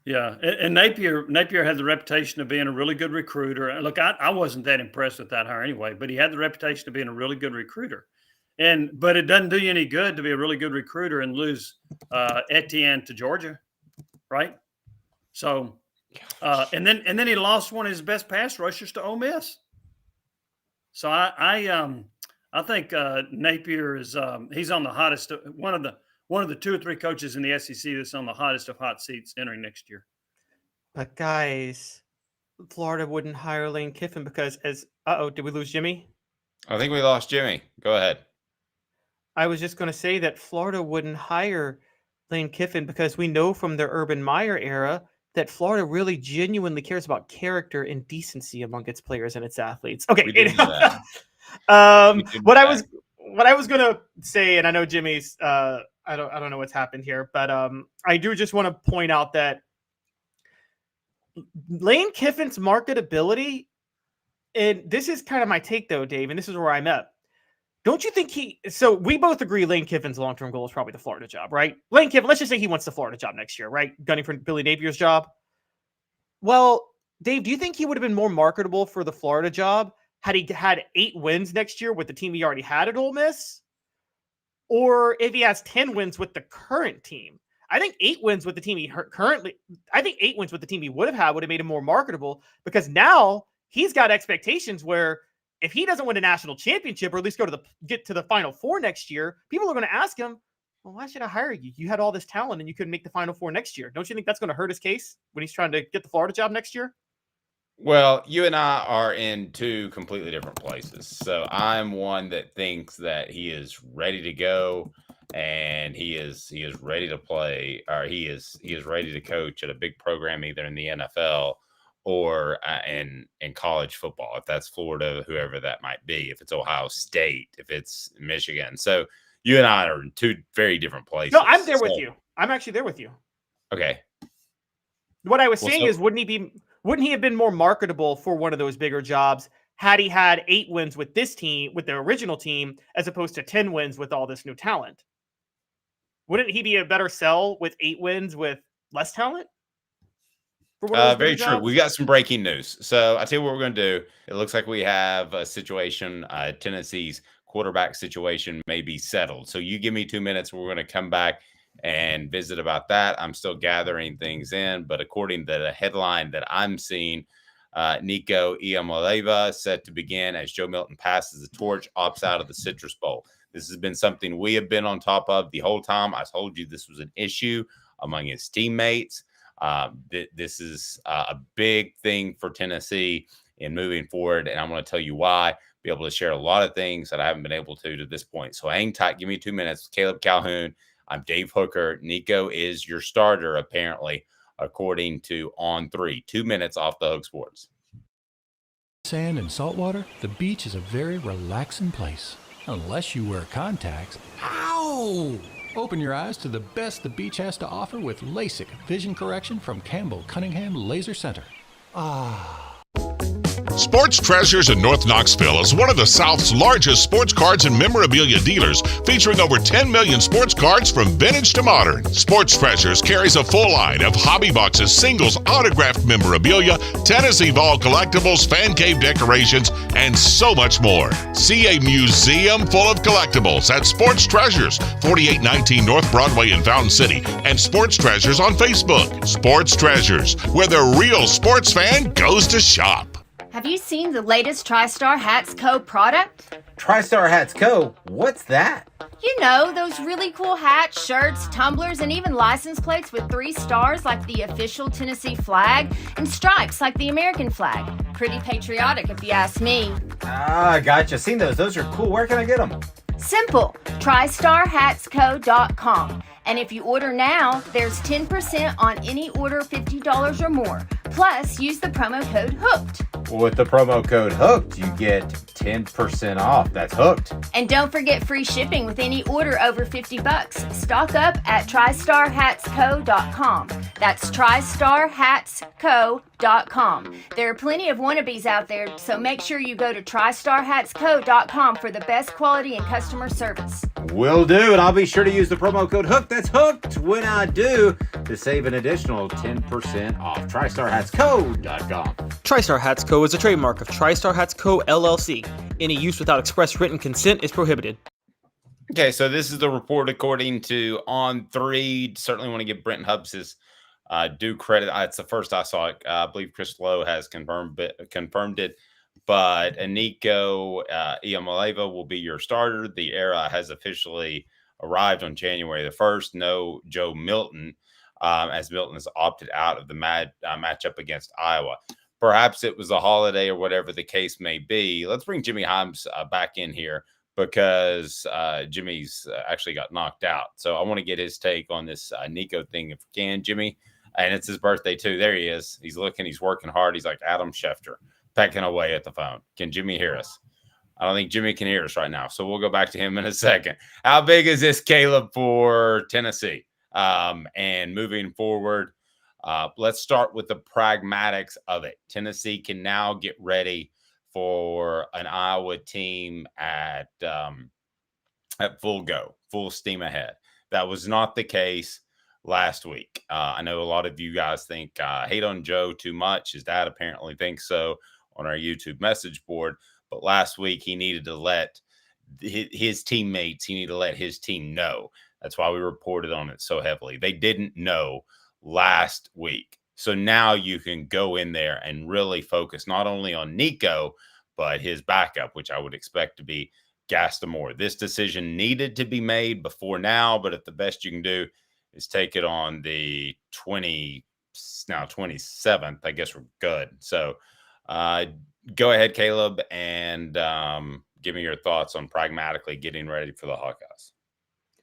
[SPEAKER 5] Yeah, and Napier had the reputation of being a really good recruiter. Look, I wasn't that impressed with that hire anyway, but he had the reputation of being a really good recruiter. But it doesn't do you any good to be a really good recruiter and lose Etienne to Georgia, right? So. And then he lost one of his best pass rushers to Ole Miss. So I think Napier is he's on the hottest one of the 2 or 3 coaches in the SEC that's on the hottest of hot seats entering next year.
[SPEAKER 4] But guys, Florida wouldn't hire Lane Kiffin because did we lose Jimmy?
[SPEAKER 3] I think we lost Jimmy. Go ahead.
[SPEAKER 4] I was just going to say that Florida wouldn't hire Lane Kiffin because we know from the Urban Meyer era that Florida really genuinely cares about character and decency among its players and its athletes. Okay. What I was going to say, and I know Jimmy's, I don't know what's happened here, but I do just want to point out that Lane Kiffin's marketability, and this is kind of my take though, Dave, and this is where I'm at. Don't you think so we both agree Lane Kiffin's long-term goal is probably the Florida job, right? Lane Kiffin, let's just say he wants the Florida job next year, right? Gunning for Billy Napier's job. Well, Dave, do you think he would have been more marketable for the Florida job had he had 8 wins next year with the team he already had at Ole Miss? Or if he has 10 wins with the current team? I think 8 wins with the team I think 8 wins with the team he would have made him more marketable, because now he's got expectations where if he doesn't win a national championship, or at least get to the Final Four next year, people are going to ask him, well, why should I hire you? You had all this talent and you couldn't make the Final Four next year. Don't you think that's going to hurt his case when he's trying to get the Florida job next year?
[SPEAKER 3] Well, you and I are in two completely different places. So I'm one that thinks that he is ready to go, and he is ready to play, or he is ready to coach at a big program, either in the NFL or in college football, if that's Florida, whoever that might be, if it's Ohio State, if it's Michigan. So you and I are in two very different places.
[SPEAKER 4] No, I'm there with you. I'm actually there with you.
[SPEAKER 3] Okay.
[SPEAKER 4] What I was saying is, wouldn't he have been more marketable for one of those bigger jobs had he had 8 wins with this team, with the original team, as opposed to 10 wins with all this new talent? Wouldn't he be a better sell with 8 wins with less talent?
[SPEAKER 3] Very true. We got some breaking news. So I tell you what we're going to do. It looks like we have a situation. Tennessee's quarterback situation may be settled. So you give me 2 minutes. We're going to come back and visit about that. I'm still gathering things in, but according to the headline that I'm seeing, Nico Iamaleava set to begin as Joe Milton passes the torch, opts out of the Citrus Bowl. This has been something we have been on top of the whole time. I told you this was an issue among his teammates. This is a big thing for Tennessee in moving forward, and I'm going to tell you why. Be able to share a lot of things that I haven't been able to this point. So hang tight. Give me 2 minutes. Caleb Calhoun. I'm Dave Hooker. Nico is your starter, apparently, according to On 3. 2 minutes off the Hook Sports.
[SPEAKER 1] Sand and salt water, the beach is a very relaxing place. Unless you wear contacts. Ow! Open your eyes to the best the beach has to offer with LASIK vision correction from Campbell Cunningham Laser Center.
[SPEAKER 2] Sports Treasures in North Knoxville is one of the South's largest sports cards and memorabilia dealers, featuring over 10 million sports cards from vintage to modern. Sports Treasures carries a full line of hobby boxes, singles, autographed memorabilia, Tennessee Vol collectibles, fan cave decorations, and so much more. See a museum full of collectibles at Sports Treasures, 4819 North Broadway in Fountain City, and Sports Treasures on Facebook. Sports Treasures, where the real sports fan goes to shop.
[SPEAKER 6] Have you seen the latest TriStar Hats Co. product?
[SPEAKER 7] TriStar Hats Co.? What's that?
[SPEAKER 6] You know, those really cool hats, shirts, tumblers, and even license plates with 3 stars like the official Tennessee flag and stripes like the American flag. Pretty patriotic if you ask me.
[SPEAKER 7] Gotcha. Seen those. Those are cool. Where can I get them?
[SPEAKER 6] Simple. TriStarHatsCo.com. And if you order now, there's 10% on any order $50 or more. Plus, use the promo code HOOKED.
[SPEAKER 7] With the promo code HOOKED, you get 10% off. That's hooked.
[SPEAKER 6] And don't forget free shipping with any order over $50. Stock up at TriStarHatsCo.com. That's TriStarHatsCo.com. There are plenty of wannabes out there, so make sure you go to TriStarHatsCo.com for the best quality and customer service.
[SPEAKER 7] Will do, and I'll be sure to use the promo code HOOKED. That's hooked when I do, to save an additional 10% off. TriStarHatsCo.com.
[SPEAKER 8] TriStar Hats Co. is a trademark of TriStar Hats Co. LLC. Any use without express written consent is prohibited.
[SPEAKER 3] Okay, so this is the report according to On 3. Certainly want to give Brenton Hubbs his due credit. It's the first I saw it. I believe Chris Lowe has confirmed it. But Nico Iamaleava will be your starter. The era has officially arrived on January the 1st. No Joe Milton, as Milton has opted out of the matchup against Iowa. Perhaps it was a holiday or whatever the case may be. Let's bring Jimmy Hyams back in here because Jimmy's actually got knocked out. So I want to get his take on this Nico thing if we can, Jimmy. And it's his birthday too. There he is. He's looking. He's working hard. He's like Adam Schefter, pecking away at the phone. Can Jimmy hear us? I don't think Jimmy can hear us right now. So we'll go back to him in a second. How big is this, Caleb, for Tennessee? And moving forward, let's start with the pragmatics of it. Tennessee can now get ready for an Iowa team at full go, full steam ahead. That was not the case last week. I know a lot of you guys think hate on Joe too much. His dad apparently thinks so on our YouTube message board. But last week he needed to let his teammates, he needed to let his team know That's why we reported on it so heavily. They didn't know last week. So now you can go in there and really focus not only on Nico, but his backup, which I would expect to be Gastamore. This decision needed to be made before now, but if the best you can do is take it on the 27th, I guess we're good. So go ahead, Caleb, and give me your thoughts on pragmatically getting ready for the Hawkeyes.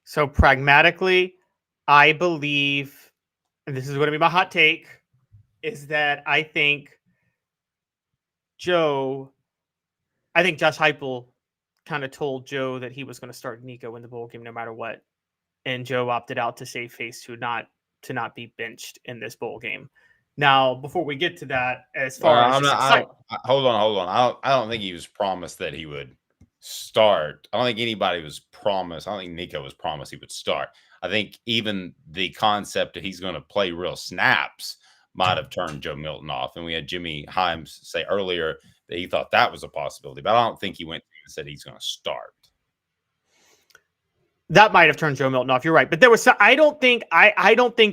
[SPEAKER 4] So pragmatically, I believe, and this is going to be my hot take, is that I think Josh Heupel kind of told Joe that he was going to start Nico in the bowl game no matter what. And Joe opted out to save face to not be benched in this bowl game. Now, before we get to that, as far as
[SPEAKER 3] hold on. I don't think he was promised that he would start. I don't think anybody was promised. I don't think Nico was promised he would start. I think even the concept that he's going to play real snaps might have turned Joe Milton off. And we had Jimmy Hyams say earlier that he thought that was a possibility, but I don't think he went and said he's going to start.
[SPEAKER 4] That might have turned Joe Milton off. You're right. But there was I don't think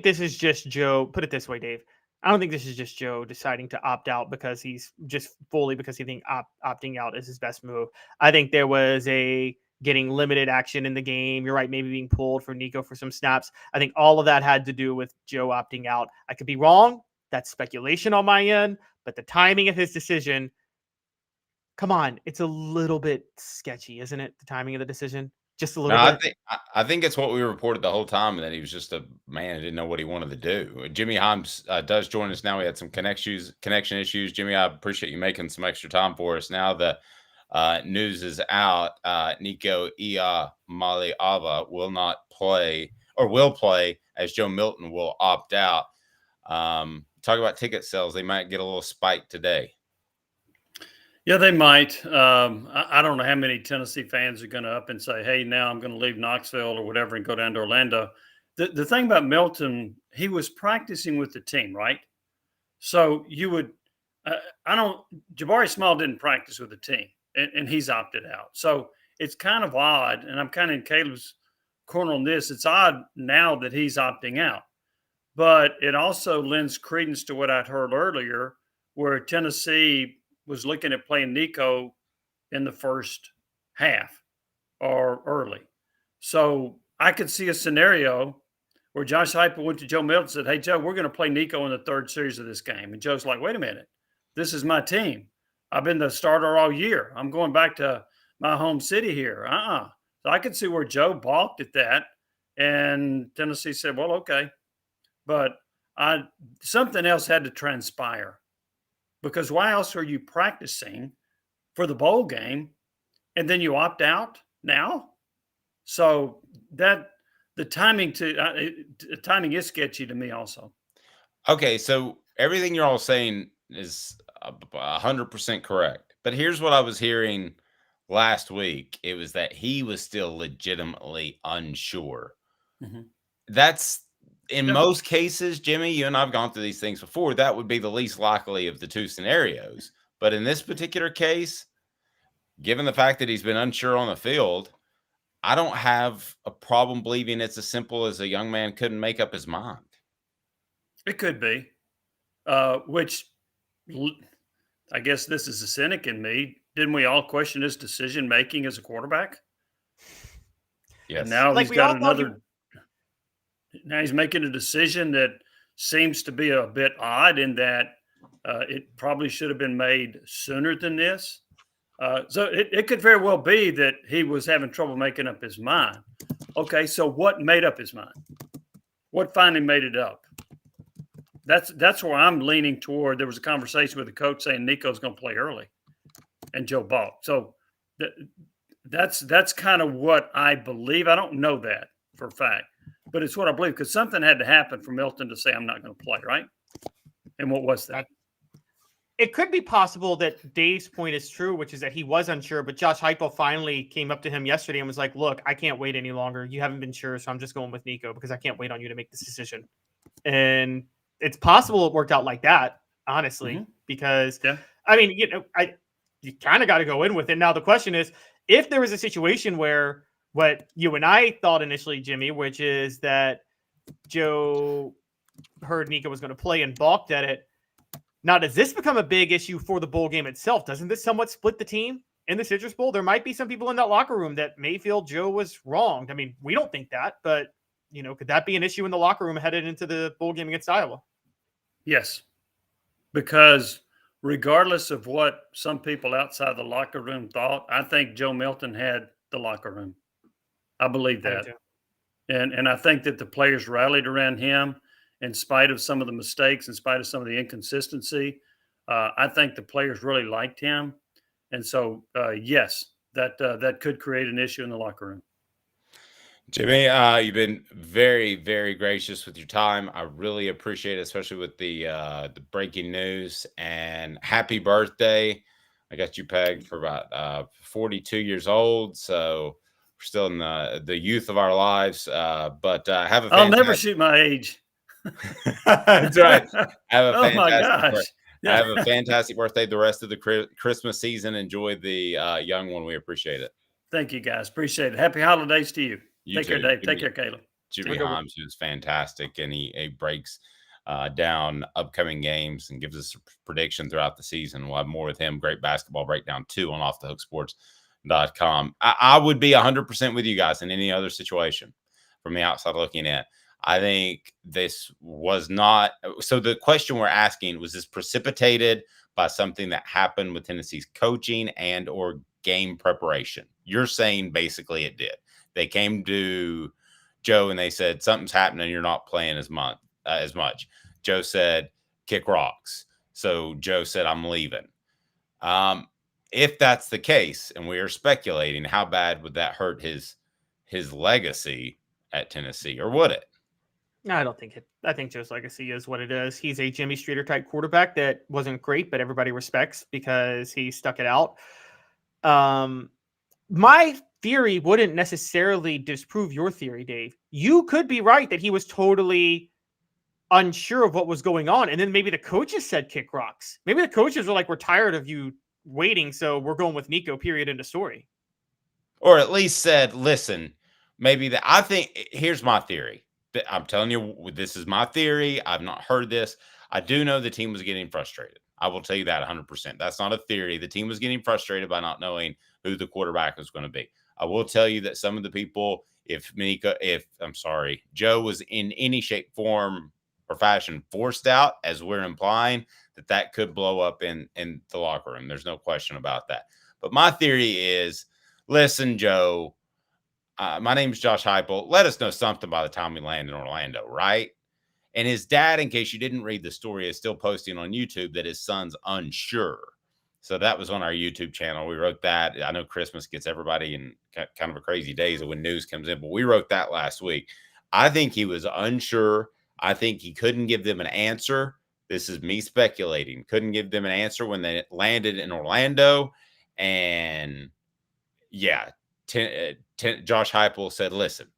[SPEAKER 4] this is just Joe. Put it this way, Dave. I don't think this is just Joe deciding to opt out because he's just fully because he thinks opting out is his best move. I think there was a getting limited action in the game. You're right, maybe being pulled for Nico for some snaps. I think all of that had to do with Joe opting out. I could be wrong. That's speculation on my end. But the timing of his decision, come on, it's a little bit sketchy, isn't it? The timing of the decision? Just a little bit.
[SPEAKER 3] I think it's what we reported the whole time, and that he was just a man who didn't know what he wanted to do. Jimmy Hyams does join us now. We had some connection issues. Jimmy, I appreciate you making some extra time for us. Now the news is out. Nico Iamaleava will not play or will play as Joe Milton will opt out. Talk about ticket sales. They might get a little spike today.
[SPEAKER 5] Yeah, they might. I don't know how many Tennessee fans are going to up and say, hey, now I'm going to leave Knoxville or whatever and go down to Orlando. The thing about Milton, he was practicing with the team, right? So you would Jabari Small didn't practice with the team, and he's opted out. So it's kind of odd, and I'm kind of in Caleb's corner on this. It's odd now that he's opting out. But it also lends credence to what I'd heard earlier, where Tennessee was looking at playing Nico in the first half or early. So I could see a scenario where Josh Heupel went to Joe Milton and said, hey, Joe, we're going to play Nico in the third series of this game. And Joe's like, wait a minute, this is my team. I've been the starter all year. I'm going back to my home city here. So I could see where Joe balked at that. And Tennessee said, well, okay. But something else had to transpire. Because why else are you practicing for the bowl game and then you opt out now? So that the timing timing is sketchy to me also.
[SPEAKER 3] Okay, so everything you're all saying is 100% correct. But here's what I was hearing last week. It was that he was still legitimately unsure. Mm-hmm. That's in most cases, Jimmy, you and I've gone through these things before. That would be the least likely of the two scenarios. But in this particular case, given the fact that he's been unsure on the field, I don't have a problem believing it's as simple as a young man couldn't make up his mind.
[SPEAKER 5] It could be, which I guess this is a cynic in me. Didn't we all question his decision-making as a quarterback?
[SPEAKER 3] Yes.
[SPEAKER 5] And now he's got another... Now he's making a decision that seems to be a bit odd in that it probably should have been made sooner than this. So it could very well be that he was having trouble making up his mind. Okay, so what made up his mind? What finally made it up? That's where I'm leaning toward. There was a conversation with the coach saying Nico's going to play early, and Joe balked. So that's kind of what I believe. I don't know that for a fact. But it's what I believe, because something had to happen for Milton to say, I'm not going to play, right? And what was that?
[SPEAKER 4] It could be possible that Dave's point is true, which is that he was unsure, but Josh Heupel finally came up to him yesterday and was like, look, I can't wait any longer. You haven't been sure, so I'm just going with Nico because I can't wait on you to make this decision. And it's possible it worked out like that, honestly, because, I mean, you kind of got to go in with it. Now, the question is, if there was a situation where what you and I thought initially, Jimmy, which is that Joe heard Nico was going to play and balked at it. Now, does this become a big issue for the bowl game itself? Doesn't this somewhat split the team in the Citrus Bowl? There might be some people in that locker room that may feel Joe was wronged. I mean, we don't think that, but, could that be an issue in the locker room headed into the bowl game against Iowa?
[SPEAKER 5] Yes, because regardless of what some people outside the locker room thought, I think Joe Milton had the locker room. I believe that. And I think that the players rallied around him in spite of some of the mistakes, in spite of some of the inconsistency. I think the players really liked him. And so, yes, that could create an issue in the locker room.
[SPEAKER 3] Jimmy, you've been very, very gracious with your time. I really appreciate it, especially with the breaking news. And happy birthday. I got you pegged for about 42 years old. So we're still in the youth of our lives. But have a fantastic...
[SPEAKER 5] I'll never shoot my age.
[SPEAKER 3] That's right. Have a
[SPEAKER 5] oh, my gosh.
[SPEAKER 3] Yeah. Have a fantastic birthday the rest of the Christmas season. Enjoy the young one. We appreciate it.
[SPEAKER 5] Thank you, guys. Appreciate it. Happy holidays to you. Take care, Dave. Take care, Caleb.
[SPEAKER 3] Jimmy Hyams is fantastic, and he breaks down upcoming games and gives us a prediction throughout the season. We'll have more with him. Great basketball breakdown, too, on offthehooksports.com. I would be 100% with you guys in any other situation from the outside looking in. I think this was not – so the question we're asking, was this precipitated by something that happened with Tennessee's coaching and or game preparation? You're saying basically it did. They came to Joe and they said, something's happening. You're not playing as much. Joe said, kick rocks. So Joe said, I'm leaving. If that's the case, and we are speculating, how bad would that hurt his legacy at Tennessee, or would it?
[SPEAKER 4] No, I don't think it. I think Joe's legacy is what it is. He's a Jimmy Streeter type quarterback that wasn't great, but everybody respects because he stuck it out. My theory wouldn't necessarily disprove your theory, Dave. You could be right that he was totally unsure of what was going on. And then maybe the coaches said kick rocks. Maybe the coaches were like, we're tired of you waiting, so we're going with Nico, period, end of story.
[SPEAKER 3] Or at least said, listen, maybe that. I think here's my theory. I'm telling you, this is my theory. I've not heard this. I do know the team was getting frustrated. I will tell you that 100%. That's not a theory. The team was getting frustrated by not knowing who the quarterback was going to be. I will tell you that some of the people, Joe was in any shape, form, or fashion forced out, as we're implying, that could blow up in the locker room. There's no question about that. But my theory is, listen, Joe, my name is Josh Heupel. Let us know something by the time we land in Orlando, right? And his dad, in case you didn't read the story, is still posting on YouTube that his son's unsure. So that was on our YouTube channel. We wrote that. I know Christmas gets everybody in kind of a crazy days when news comes in, but we wrote that last week. I think he was unsure. I think he couldn't give them an answer. This is me speculating. Couldn't give them an answer when they landed in Orlando. And yeah, Josh Heupel said, listen,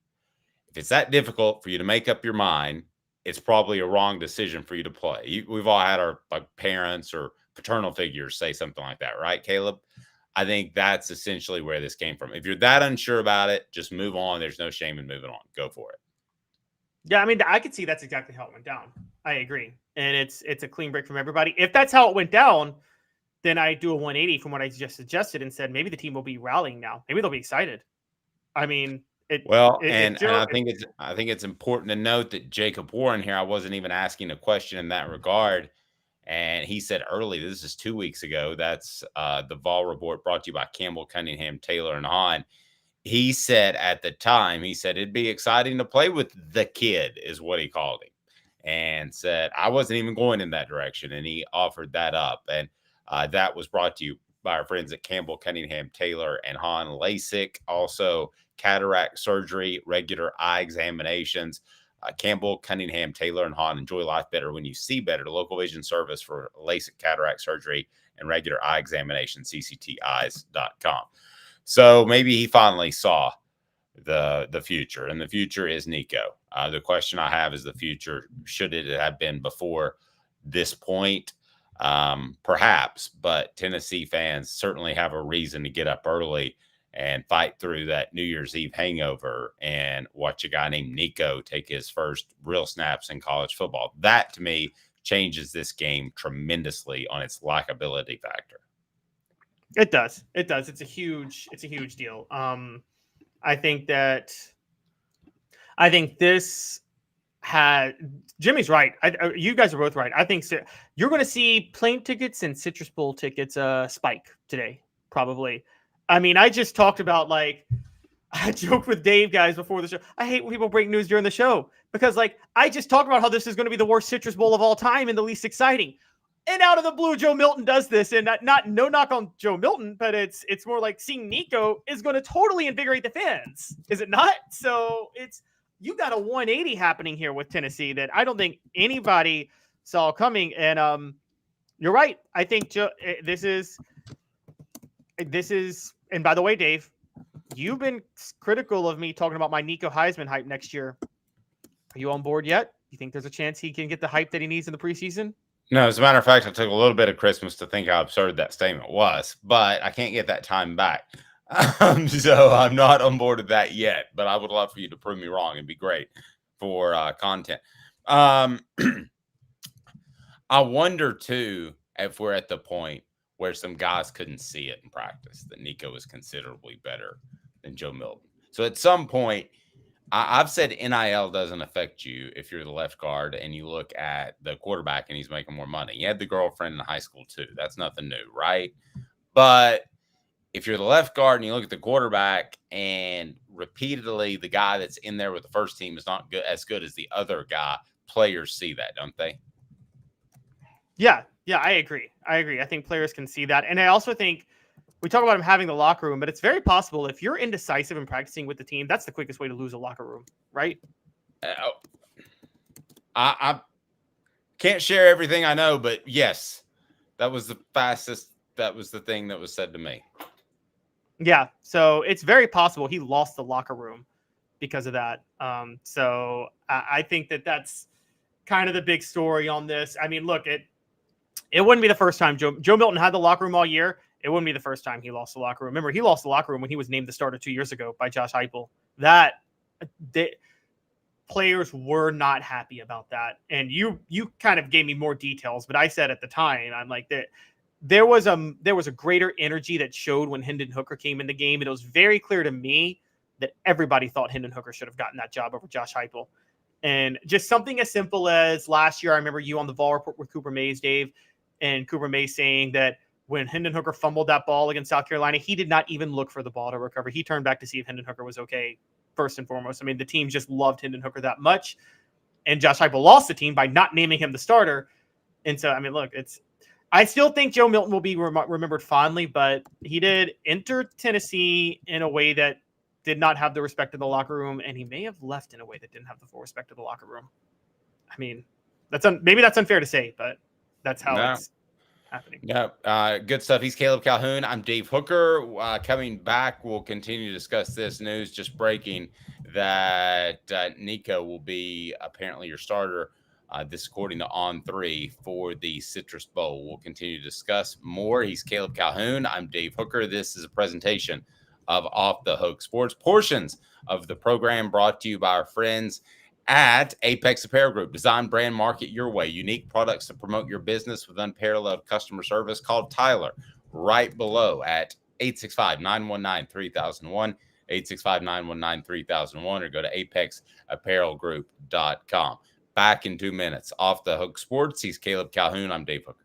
[SPEAKER 3] if it's that difficult for you to make up your mind, it's probably a wrong decision for you to play. We've all had our parents or paternal figures say something like that, right, Caleb? I think that's essentially where this came from. If you're that unsure about it, just move on. There's no shame in moving on. Go for it.
[SPEAKER 4] Yeah, I mean, I could see that's exactly how it went down. I agree. And it's a clean break from everybody. If that's how it went down, then I do a 180 from what I just suggested and said, maybe the team will be rallying now. Maybe they'll be excited. I mean,
[SPEAKER 3] and I think it's important to note that Jacob Warren here, I wasn't even asking a question in that regard. And he said early, this is 2 weeks ago. That's the Vol Report brought to you by Campbell, Cunningham, Taylor, and Hahn. He said at the time, it'd be exciting to play with the kid, is what he called him. And said, I wasn't even going in that direction. And he offered that up. And that was brought to you by our friends at Campbell, Cunningham, Taylor, and Hahn. LASIK, also cataract surgery, regular eye examinations. Campbell, Cunningham, Taylor, and Hahn. Enjoy life better when you see better. The local vision service for LASIK, cataract surgery, and regular eye examination, ccteyes.com. So maybe he finally saw the future, and the future is Nico. The question I have is the future. Should it have been before this point? Perhaps, but Tennessee fans certainly have a reason to get up early and fight through that New Year's Eve hangover and watch a guy named Nico take his first real snaps in college football. That, to me, changes this game tremendously on its likability factor.
[SPEAKER 4] It does. It does. It's a huge deal. I think this had Jimmy's right. You guys are both right. I think you're going to see plane tickets and Citrus Bowl tickets spike today, probably. I mean, I just talked about, like, I joked with Dave, guys, before the show. I hate when people break news during the show because, like, I just talked about how this is going to be the worst Citrus Bowl of all time and the least exciting. And out of the blue, Joe Milton does this, and no knock on Joe Milton, but it's more like seeing Nico is going to totally invigorate the fans, is it not? So you got a 180 happening here with Tennessee that I don't think anybody saw coming. And you're right. I think this is. And by the way, Dave, you've been critical of me talking about my Nico Heisman hype next year. Are you on board yet? You think there's a chance he can get the hype that he needs in the preseason?
[SPEAKER 3] No, as a matter of fact, I took a little bit of Christmas to think how absurd that statement was, but I can't get that time back. So I'm not on board with that yet, but I would love for you to prove me wrong. It'd be great for content. I wonder, too, if we're at the point where some guys couldn't see it in practice, that Nico was considerably better than Joe Milton. So at some point, I've said NIL doesn't affect you if you're the left guard and you look at the quarterback and he's making more money. He had the girlfriend in high school too. That's nothing new, right? But if you're the left guard and you look at the quarterback and repeatedly the guy that's in there with the first team is not as good as the other guy, players see that, don't they?
[SPEAKER 4] Yeah, I agree. I think players can see that. And I also think we talk about him having the locker room, but it's very possible if you're indecisive in practicing with the team, that's the quickest way to lose a locker room, right?
[SPEAKER 3] I can't share everything I know, but yes, that was the fastest. That was the thing that was said to me.
[SPEAKER 4] Yeah, so it's very possible he lost the locker room because of that. So I think that's kind of the big story on this. I mean, look, it wouldn't be the first time Joe Milton had the locker room all year. It wouldn't be the first time he lost the locker room. Remember, he lost the locker room when he was named the starter 2 years ago by Josh Heupel. Players were not happy about that. And you kind of gave me more details, but I said at the time, I'm like, there was a greater energy that showed when Hendon Hooker came in the game. And it was very clear to me that everybody thought Hendon Hooker should have gotten that job over Josh Heupel. And just something as simple as last year, I remember you on the Vol Report with Cooper Mays, Dave, and Cooper Mays saying that when Hendon Hooker fumbled that ball against South Carolina, he did not even look for the ball to recover. He turned back to see if Hendon Hooker was okay, first and foremost. I mean, the team just loved Hendon Hooker that much. And Josh Heupel lost the team by not naming him the starter. And so, I mean, look, I still think Joe Milton will be remembered fondly, but he did enter Tennessee in a way that did not have the respect of the locker room, and he may have left in a way that didn't have the full respect of the locker room. I mean, maybe that's unfair to say, but that's how it's happening.
[SPEAKER 3] Yeah, good stuff. He's Caleb Calhoun. I'm Dave Hooker. Coming back, we'll continue to discuss this news. Just breaking that Nico will be apparently your starter. This according to On3 for the Citrus Bowl. We'll continue to discuss more. He's Caleb Calhoun. I'm Dave Hooker. This is a presentation of Off the Hook Sports. Portions of the program brought to you by our friends at Apex Apparel Group. Design, brand, market your way. Unique products to promote your business with unparalleled customer service. Call Tyler right below at 865-919-3001, 865-919-3001, or go to apexapparelgroup.com. Back in 2 minutes. Off the Hook Sports. He's Caleb Calhoun. I'm Dave Hooker.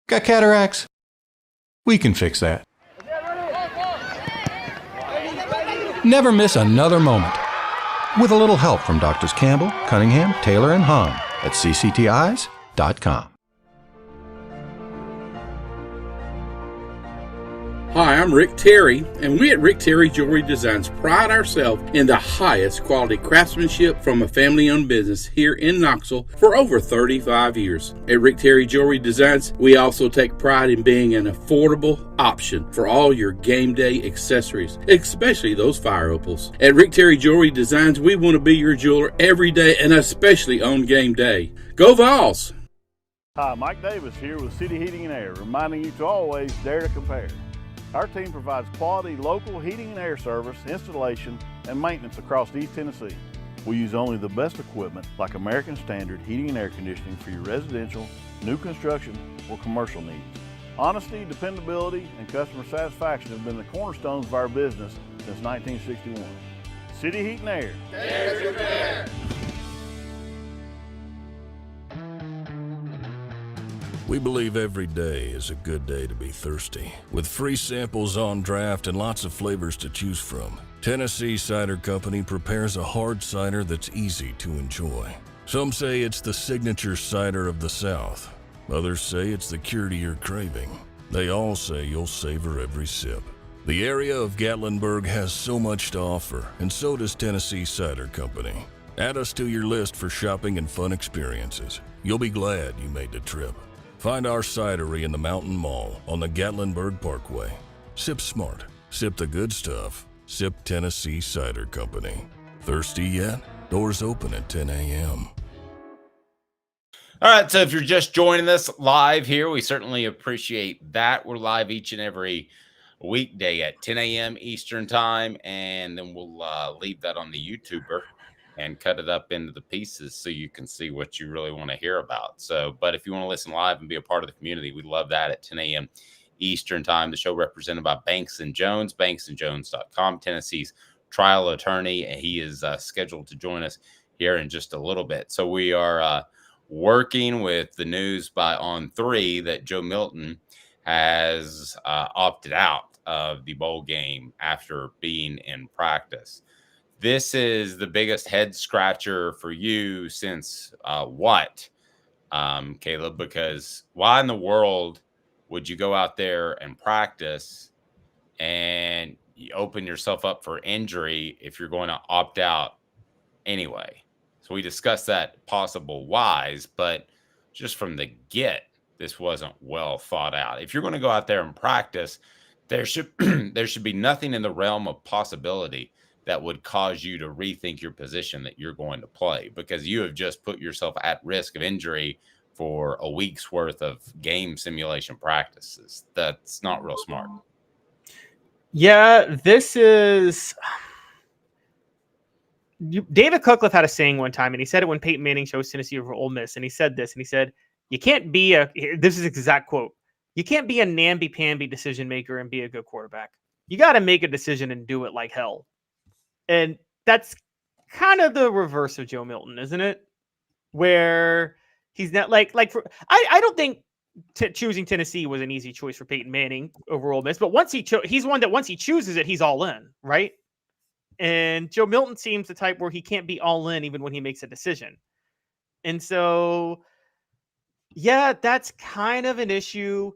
[SPEAKER 1] Got cataracts? We can fix that. Never miss another moment. With a little help from Doctors Campbell, Cunningham, Taylor, and Hahn at cctis.com.
[SPEAKER 9] Hi, I'm Rick Terry, and we at Rick Terry Jewelry Designs pride ourselves in the highest quality craftsmanship from a family-owned business here in Knoxville for over 35 years. At Rick Terry Jewelry Designs, we also take pride in being an affordable option for all your game day accessories, especially those fire opals. At Rick Terry Jewelry Designs, we want to be your jeweler every day and especially on game day. Go Vols!
[SPEAKER 10] Hi, Mike Davis here with City Heating and Air, reminding you to always dare to compare. Our team provides quality local heating and air service, installation, and maintenance across East Tennessee. We use only the best equipment like American Standard heating and air conditioning for your residential, new construction, or commercial needs. Honesty, dependability, and customer satisfaction have been the cornerstones of our business since 1961. City Heat and Air.
[SPEAKER 11] Dare to compare.
[SPEAKER 12] We believe every day is a good day to be thirsty. With free samples on draft and lots of flavors to choose from, Tennessee Cider Company prepares a hard cider that's easy to enjoy. Some say it's the signature cider of the South. Others say it's the cure to your craving. They all say you'll savor every sip. The area of Gatlinburg has so much to offer, and so does Tennessee Cider Company. Add us to your list for shopping and fun experiences. You'll be glad you made the trip. Find our cidery in the Mountain Mall on the Gatlinburg Parkway. Sip smart. Sip the good stuff. Sip Tennessee Cider Company. Thirsty yet? Doors open at 10 a.m.
[SPEAKER 3] All right, so if you're just joining us live here, we certainly appreciate that. We're live each and every weekday at 10 a.m. Eastern time, and then we'll leave that on the YouTuber and cut it up into the pieces so you can see what you really want to hear about. So, but if you want to listen live and be a part of the community, we love that at 10 a.m. Eastern time. The show represented by Banks & Jones, banksandjones.com, Tennessee's trial attorney, and he is scheduled to join us here in just a little bit. So we are working with the news by On3 that Joe Milton has opted out of the bowl game after being in practice. This is the biggest head scratcher for you since what, Caleb? Because why in the world would you go out there and practice and you open yourself up for injury if you're going to opt out anyway? So we discussed that possible whys, but just from the get, this wasn't well thought out. If you're going to go out there and practice, there should be nothing in the realm of possibility that would cause you to rethink your position that you're going to play, because you have just put yourself at risk of injury for a week's worth of game simulation practices. That's not real smart.
[SPEAKER 4] Yeah, this is... David Cutcliffe had a saying one time, and he said it when Peyton Manning chose Tennessee over Ole Miss, and he said this, and he said, you can't be this is his exact quote, you can't be a namby-pamby decision maker and be a good quarterback. You got to make a decision and do it like hell. And that's kind of the reverse of Joe Milton, isn't it? Where he's not I don't think choosing Tennessee was an easy choice for Peyton Manning over Ole Miss, but once he's one that once he chooses it, he's all in, right? And Joe Milton seems the type where he can't be all in even when he makes a decision. And so, yeah, that's kind of an issue.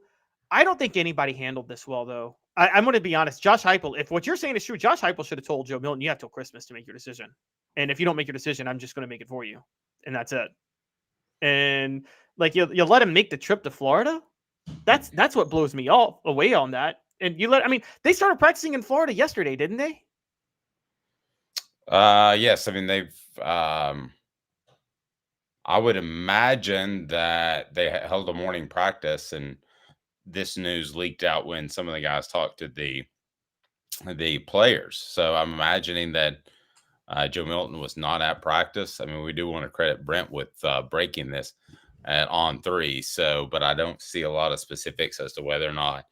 [SPEAKER 4] I don't think anybody handled this well, though. I'm going to be honest. Josh Heupel, if what you're saying is true, Josh Heupel should have told Joe Milton, you have till Christmas to make your decision. And if you don't make your decision, I'm just going to make it for you. And that's it. And like you let him make the trip to Florida? That's what blows me away on that. And they started practicing in Florida yesterday, didn't they?
[SPEAKER 3] Yes. I mean, they've I would imagine that they held a morning practice, and this news leaked out when some of the guys talked to the players. So I'm imagining that Joe Milton was not at practice. I mean, we do want to credit Brent with breaking this at On3. So, but I don't see a lot of specifics as to whether or not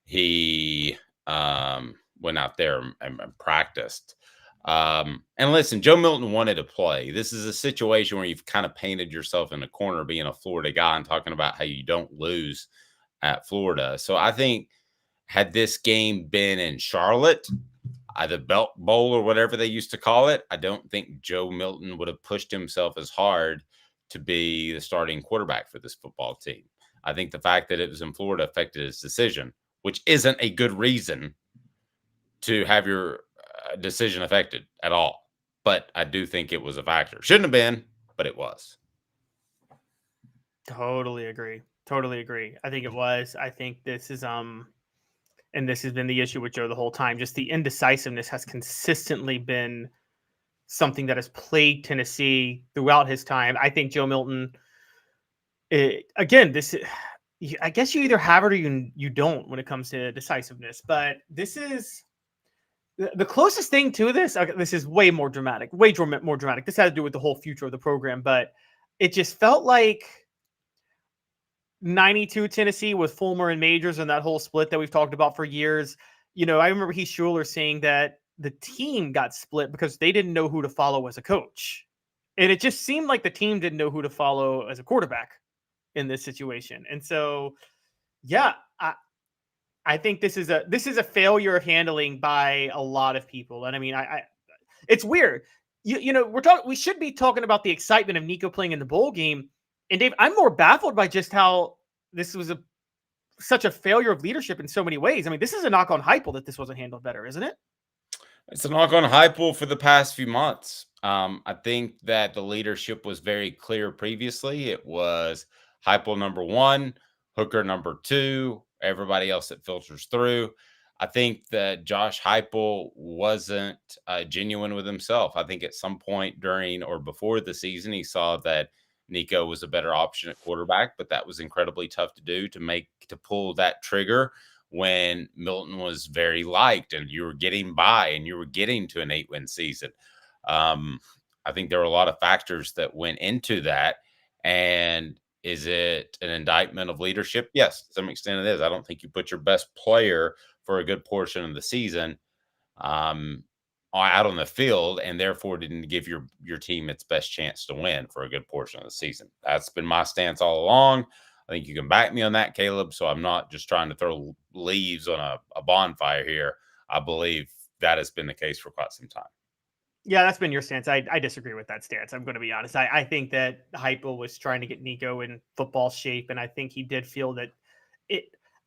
[SPEAKER 3] he went out there and practiced. And listen, Joe Milton wanted to play. This is a situation where you've kind of painted yourself in a corner being a Florida guy and talking about how you don't lose at Florida. So I think had this game been in Charlotte, the Belt Bowl or whatever they used to call it, I don't think Joe Milton would have pushed himself as hard to be the starting quarterback for this football team. I think the fact that it was in Florida affected his decision, which isn't a good reason to have your decision affected at all. But I do think it was a factor. Shouldn't have been, but it was.
[SPEAKER 4] Totally agree. I think it was. I think this is and this has been the issue with Joe the whole time. Just the indecisiveness has consistently been something that has plagued Tennessee throughout his time. I think Joe Milton again, I guess you either have it or you don't when it comes to decisiveness. But this is the closest thing to this. This is way more dramatic. More dramatic. This had to do with the whole future of the program, but it just felt like 92 Tennessee with Fulmer and Majors and that whole split that we've talked about for years. I remember Heath Schuler saying that the team got split because they didn't know who to follow as a coach. And it just seemed like the team didn't know who to follow as a quarterback in this situation. And so, yeah, I think this is a failure of handling by a lot of people. And I mean, it's weird. We should be talking about the excitement of Nico playing in the bowl game. And Dave, I'm more baffled by just how this was such a failure of leadership in so many ways. I mean, this is a knock on Heupel that this wasn't handled better, isn't it?
[SPEAKER 3] It's a knock on Heupel for the past few months. I think that the leadership was very clear previously. It was Heupel number 1, Hooker number 2, everybody else that filters through. I think that Josh Heupel wasn't genuine with himself. I think at some point during or before the season, he saw that Nico was a better option at quarterback, but that was incredibly tough to do, to pull that trigger when Milton was very liked and you were getting by and you were getting to an 8-win season. I think there were a lot of factors that went into that. And is it an indictment of leadership? Yes, to some extent it is. I don't think you put your best player for a good portion of the season out on the field, and therefore didn't give your team its best chance to win for a good portion of the season. That's been my stance all along. I think you can back me on that, Caleb. So I'm not just trying to throw leaves on a bonfire here. I believe that has been the case for quite some time.
[SPEAKER 4] Yeah, that's been your stance. I disagree with that stance. I'm going to be honest. I think that Heupel was trying to get Nico in football shape, and I think he did feel that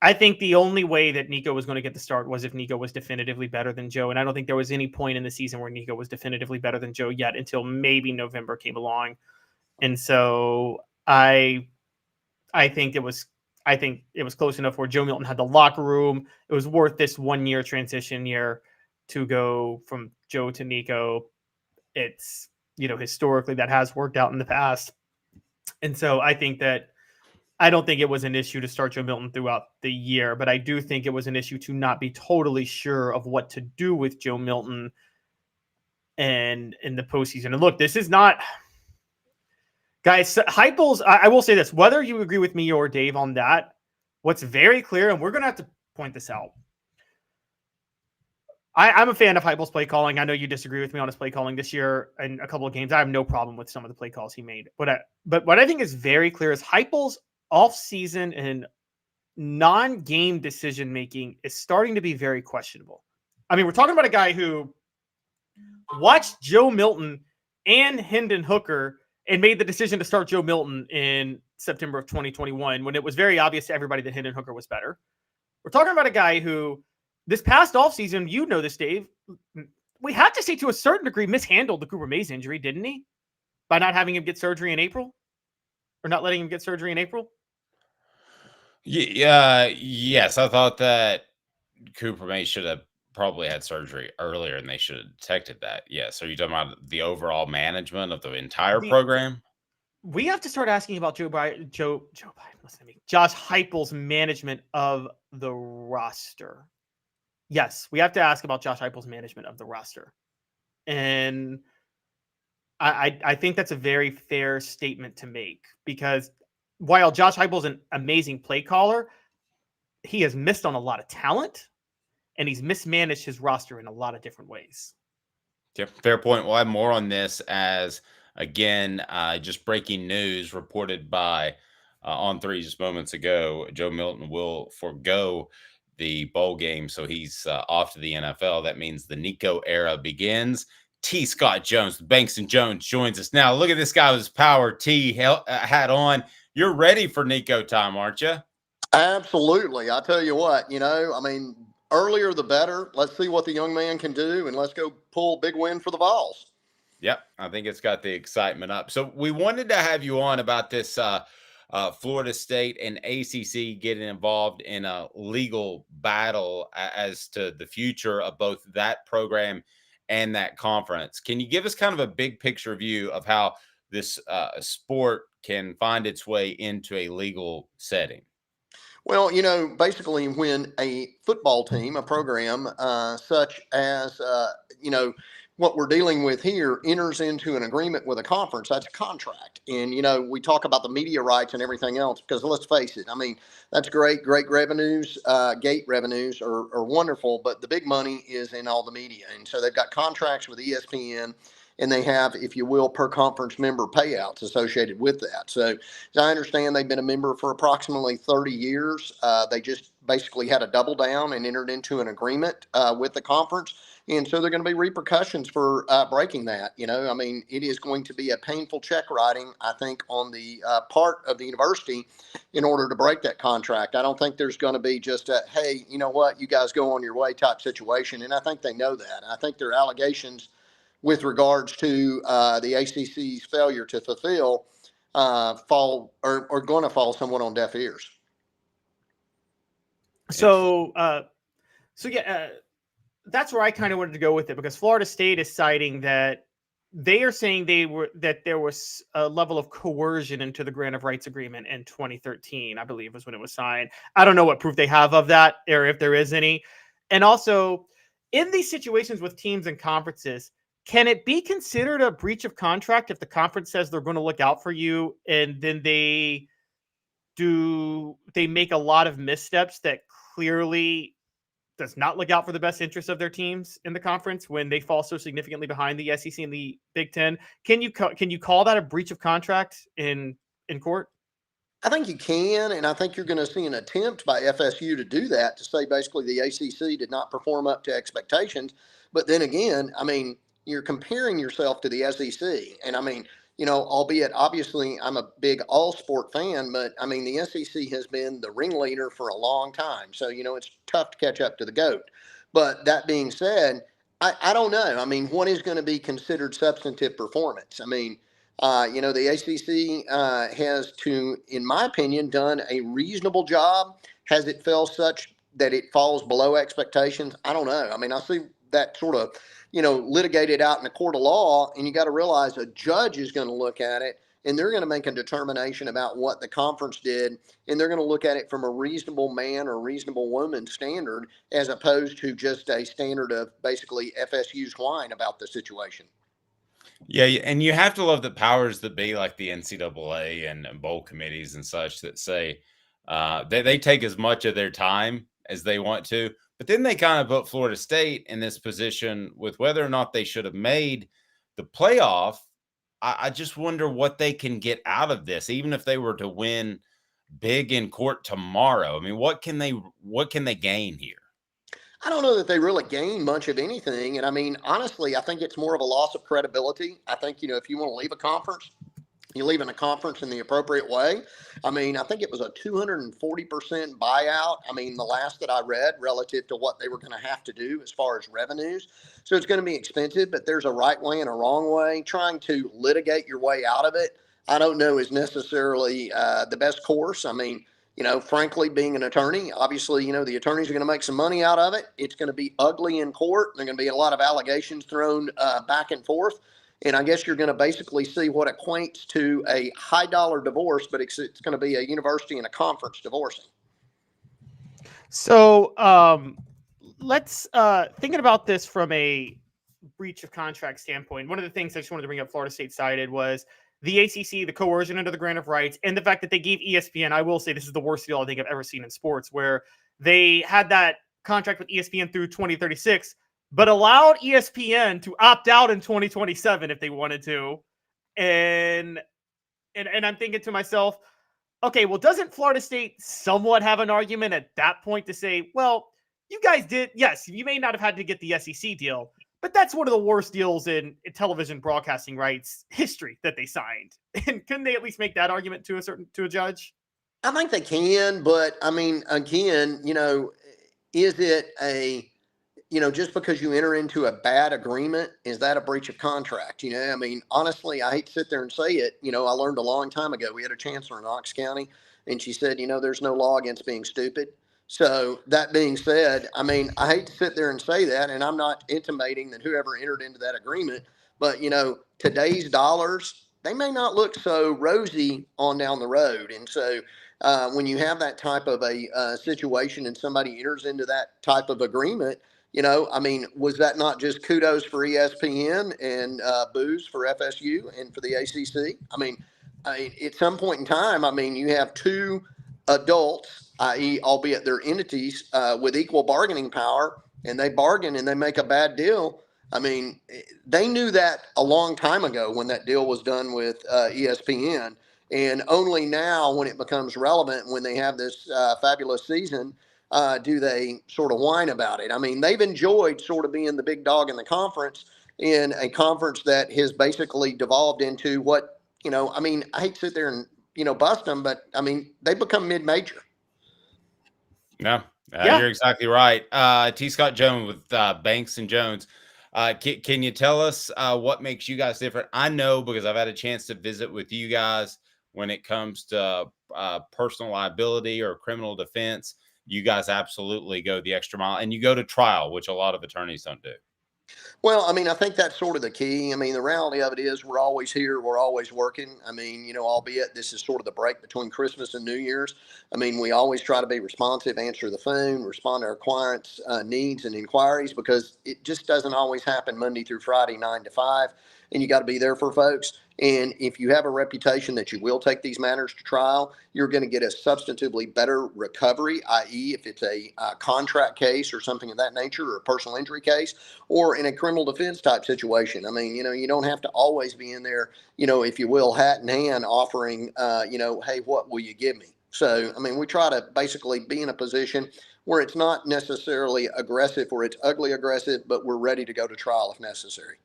[SPEAKER 4] I think the only way that Nico was going to get the start was if Nico was definitively better than Joe. And I don't think there was any point in the season where Nico was definitively better than Joe yet until maybe November came along. And so I think it was close enough where Joe Milton had the locker room. It was worth this 1-year transition year to go from Joe to Nico. It's, historically that has worked out in the past. And so I don't think it was an issue to start Joe Milton throughout the year, but I do think it was an issue to not be totally sure of what to do with Joe Milton and in the postseason. And look, this is not, guys, Heupel's, I will say this, whether you agree with me or Dave on that, what's very clear, and we're going to have to point this out. I'm a fan of Heupel's play calling. I know you disagree with me on his play calling this year in a couple of games. I have no problem with some of the play calls he made. But what I think is very clear is Heupel's off-season and non-game decision-making is starting to be very questionable. I mean, we're talking about a guy who watched Joe Milton and Hendon Hooker and made the decision to start Joe Milton in September of 2021 when it was very obvious to everybody that Hendon Hooker was better. We're talking about a guy who this past offseason, you know this, Dave, we had to say to a certain degree mishandled the Cooper Mays injury, didn't he? By not having him get surgery in April? Or not letting him get surgery in April?
[SPEAKER 3] Yes, I thought that Cooper Mays should have probably had surgery earlier and they should have detected that. Yes. Are you talking about the overall management of the entire program?
[SPEAKER 4] We have to start asking about Joe Biden, listen to me, Josh Heupel's management of the roster. Yes, we have to ask about Josh Heupel's management of the roster. And I think that's a very fair statement to make because while Josh Heupel's an amazing play caller, he has missed on a lot of talent and he's mismanaged his roster in a lot of different ways.
[SPEAKER 3] Yeah, fair point. We'll have more on this as, again, just breaking news reported by On3 just moments ago. Joe Milton will forego the bowl game, so he's off to the NFL. That means the Nico era begins. T. Scott Jones, Banks and Jones joins us now. Look at this guy with his power T hat on. You're ready for Nico time, aren't you?
[SPEAKER 11] Absolutely. I tell you what, earlier the better. Let's see what the young man can do, and let's go pull a big win for the Vols.
[SPEAKER 3] Yep, I think it's got the excitement up. So we wanted to have you on about this Florida State and ACC getting involved in a legal battle as to the future of both that program and that conference. Can you give us kind of a big picture view of how this sport can find its way into a legal setting?
[SPEAKER 11] Well, basically, when a football team, a program such as, what we're dealing with here enters into an agreement with a conference, that's a contract. And, we talk about the media rights and everything else because let's face it, I mean, that's great. Great revenues, gate revenues are wonderful, but the big money is in all the media. And so they've got contracts with ESPN. And they have, if you will, per conference member payouts associated with that. So, as I understand, they've been a member for approximately 30 years. They just basically had a double down and entered into an agreement with the conference. And so there are going to be repercussions for breaking that. I mean, it is going to be a painful check writing, I think, on the part of the university in order to break that contract. I don't think there's going to be just a, hey, you know what, you guys go on your way type situation. And I think they know that. I think their allegations with regards to the ACC's failure to fulfill are going to fall somewhat on deaf ears.
[SPEAKER 4] So that's where I kind of wanted to go with it, because Florida State is citing that they are saying that there was a level of coercion into the grant of rights agreement in 2013, I believe was when it was signed. I don't know what proof they have of that or if there is any. And also, in these situations with teams and conferences, can it be considered a breach of contract if the conference says they're going to look out for you and then they make a lot of missteps that clearly does not look out for the best interests of their teams in the conference when they fall so significantly behind the SEC and the Big Ten? Can you call that a breach of contract in court?
[SPEAKER 11] I think you can, and I think you're going to see an attempt by FSU to do that, to say basically the ACC did not perform up to expectations. But then again, I mean, you're comparing yourself to the SEC. And I mean, albeit obviously I'm a big all sport fan, but I mean, the SEC has been the ringleader for a long time. So, it's tough to catch up to the GOAT. But that being said, I don't know. I mean, what is going to be considered substantive performance? I mean, the ACC has, in my opinion, done a reasonable job. Has it fell such that it falls below expectations? I don't know. I mean, I see that sort of, litigated out in a court of law, and you got to realize a judge is going to look at it and they're going to make a determination about what the conference did. And they're going to look at it from a reasonable man or reasonable woman standard, as opposed to just a standard of basically FSU's whine about the situation.
[SPEAKER 3] Yeah, and you have to love the powers that be, like the NCAA and bowl committees and such, that say they take as much of their time as they want to. But then they kind of put Florida State in this position with whether or not they should have made the playoff. I just wonder what they can get out of this, even if they were to win big in court tomorrow. I mean, what can they gain here?
[SPEAKER 11] I don't know that they really gain much of anything. And I mean, honestly, I think it's more of a loss of credibility. I think, if you want to leave a conference, you leave in a conference in the appropriate way. I mean, I think it was a 240% buyout. I mean, the last that I read relative to what they were going to have to do as far as revenues. So it's going to be expensive, but there's a right way and a wrong way. Trying to litigate your way out of it, I don't know, is necessarily the best course. I mean, frankly, being an attorney, obviously, the attorneys are going to make some money out of it. It's going to be ugly in court. There are going to be a lot of allegations thrown back and forth. And I guess you're going to basically see what equates to a high dollar divorce, but it's going to be a university and a conference divorcing.
[SPEAKER 4] So let's thinking about this from a breach of contract standpoint. One of the things I just wanted to bring up, Florida State cited, was the ACC, the coercion under the grant of rights, and the fact that they gave ESPN. I will say this is the worst deal I think I've ever seen in sports, where they had that contract with ESPN through 2036. But allowed ESPN to opt out in 2027 if they wanted to. And I'm thinking to myself, okay, well, doesn't Florida State somewhat have an argument at that point to say, well, you guys did, yes, you may not have had to get the SEC deal, but that's one of the worst deals in television broadcasting rights history that they signed. And couldn't they at least make that argument to a judge?
[SPEAKER 11] I think they can, but I mean, again, is it a, just because you enter into a bad agreement, is that a breach of contract? I mean, honestly, I hate to sit there and say it. I learned a long time ago. We had a chancellor in Knox County, and she said, there's no law against being stupid. So that being said, I mean, I hate to sit there and say that, and I'm not intimating that whoever entered into that agreement, but, today's dollars, they may not look so rosy on down the road. And so when you have that type of a situation and somebody enters into that type of agreement, I mean, was that not just kudos for ESPN and boos for FSU and for the ACC? I mean, at some point in time, I mean, you have two adults, i.e., albeit they're entities with equal bargaining power, and they bargain and they make a bad deal. I mean, they knew that a long time ago when that deal was done with ESPN. And only now, when it becomes relevant, when they have this fabulous season, do they sort of whine about it. I mean, they've enjoyed sort of being the big dog in the conference, in a conference that has basically devolved into what, I mean, I hate to sit there and, bust them, but I mean, they become mid-major.
[SPEAKER 3] No, you're exactly right. T. Scott Jones with Banks and Jones. Can you tell us what makes you guys different? I know because I've had a chance to visit with you guys when it comes to personal liability or criminal defense. You guys absolutely go the extra mile, and you go to trial, which a lot of attorneys don't do.
[SPEAKER 11] Well, I mean, I think that's sort of the key. I mean, the reality of it is we're always here. We're always working. I mean, albeit this is sort of the break between Christmas and New Year's. I mean, we always try to be responsive, answer the phone, respond to our clients' needs and inquiries, because it just doesn't always happen Monday through Friday, 9 to 5. And you got to be there for folks. And if you have a reputation that you will take these matters to trial, you're going to get a substantively better recovery, i.e. if it's a contract case or something of that nature, or a personal injury case, or in a criminal defense type situation. I mean, you don't have to always be in there, if you will, hat in hand offering, hey, what will you give me? So, I mean, we try to basically be in a position where it's not necessarily aggressive or it's ugly aggressive, but we're ready to go to trial if necessary.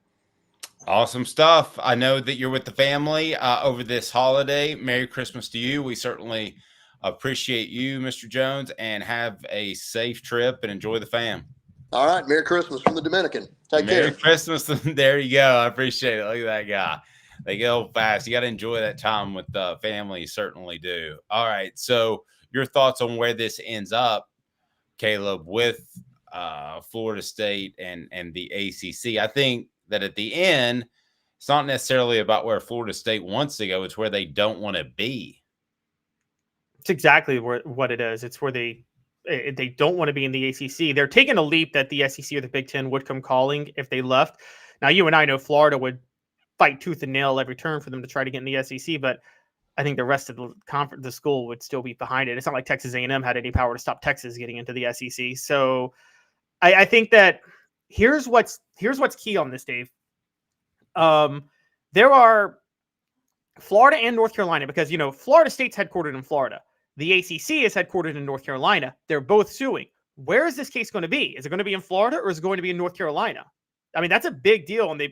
[SPEAKER 3] Awesome stuff. I know that you're with the family over this holiday. Merry Christmas to you. We certainly appreciate you, Mr. Jones, and have a safe trip and enjoy the fam.
[SPEAKER 11] All right. Merry Christmas from the Dominican. Take care.
[SPEAKER 3] Merry Christmas. There you go. I appreciate it. Look at that guy. They go fast. You got to enjoy that time with the family. You certainly do. All right. So your thoughts on where this ends up, Caleb, with Florida State and the ACC. I think that at the end, it's not necessarily about where Florida State wants to go. It's where they don't want to be.
[SPEAKER 4] It's exactly what it is. It's where they don't want to be in the ACC. They're taking a leap that the SEC or the Big Ten would come calling if they left. Now, you and I know Florida would fight tooth and nail every turn for them to try to get in the SEC, but I think the rest of the conference, the school would still be behind it. It's not like Texas A&M had any power to stop Texas getting into the SEC. So I think that here's what's key on this, Dave. There are Florida and North Carolina, because, Florida State's headquartered in Florida. The ACC is headquartered in North Carolina. They're both suing. Where is this case going to be? Is it going to be in Florida or is it going to be in North Carolina? I mean, that's a big deal. And they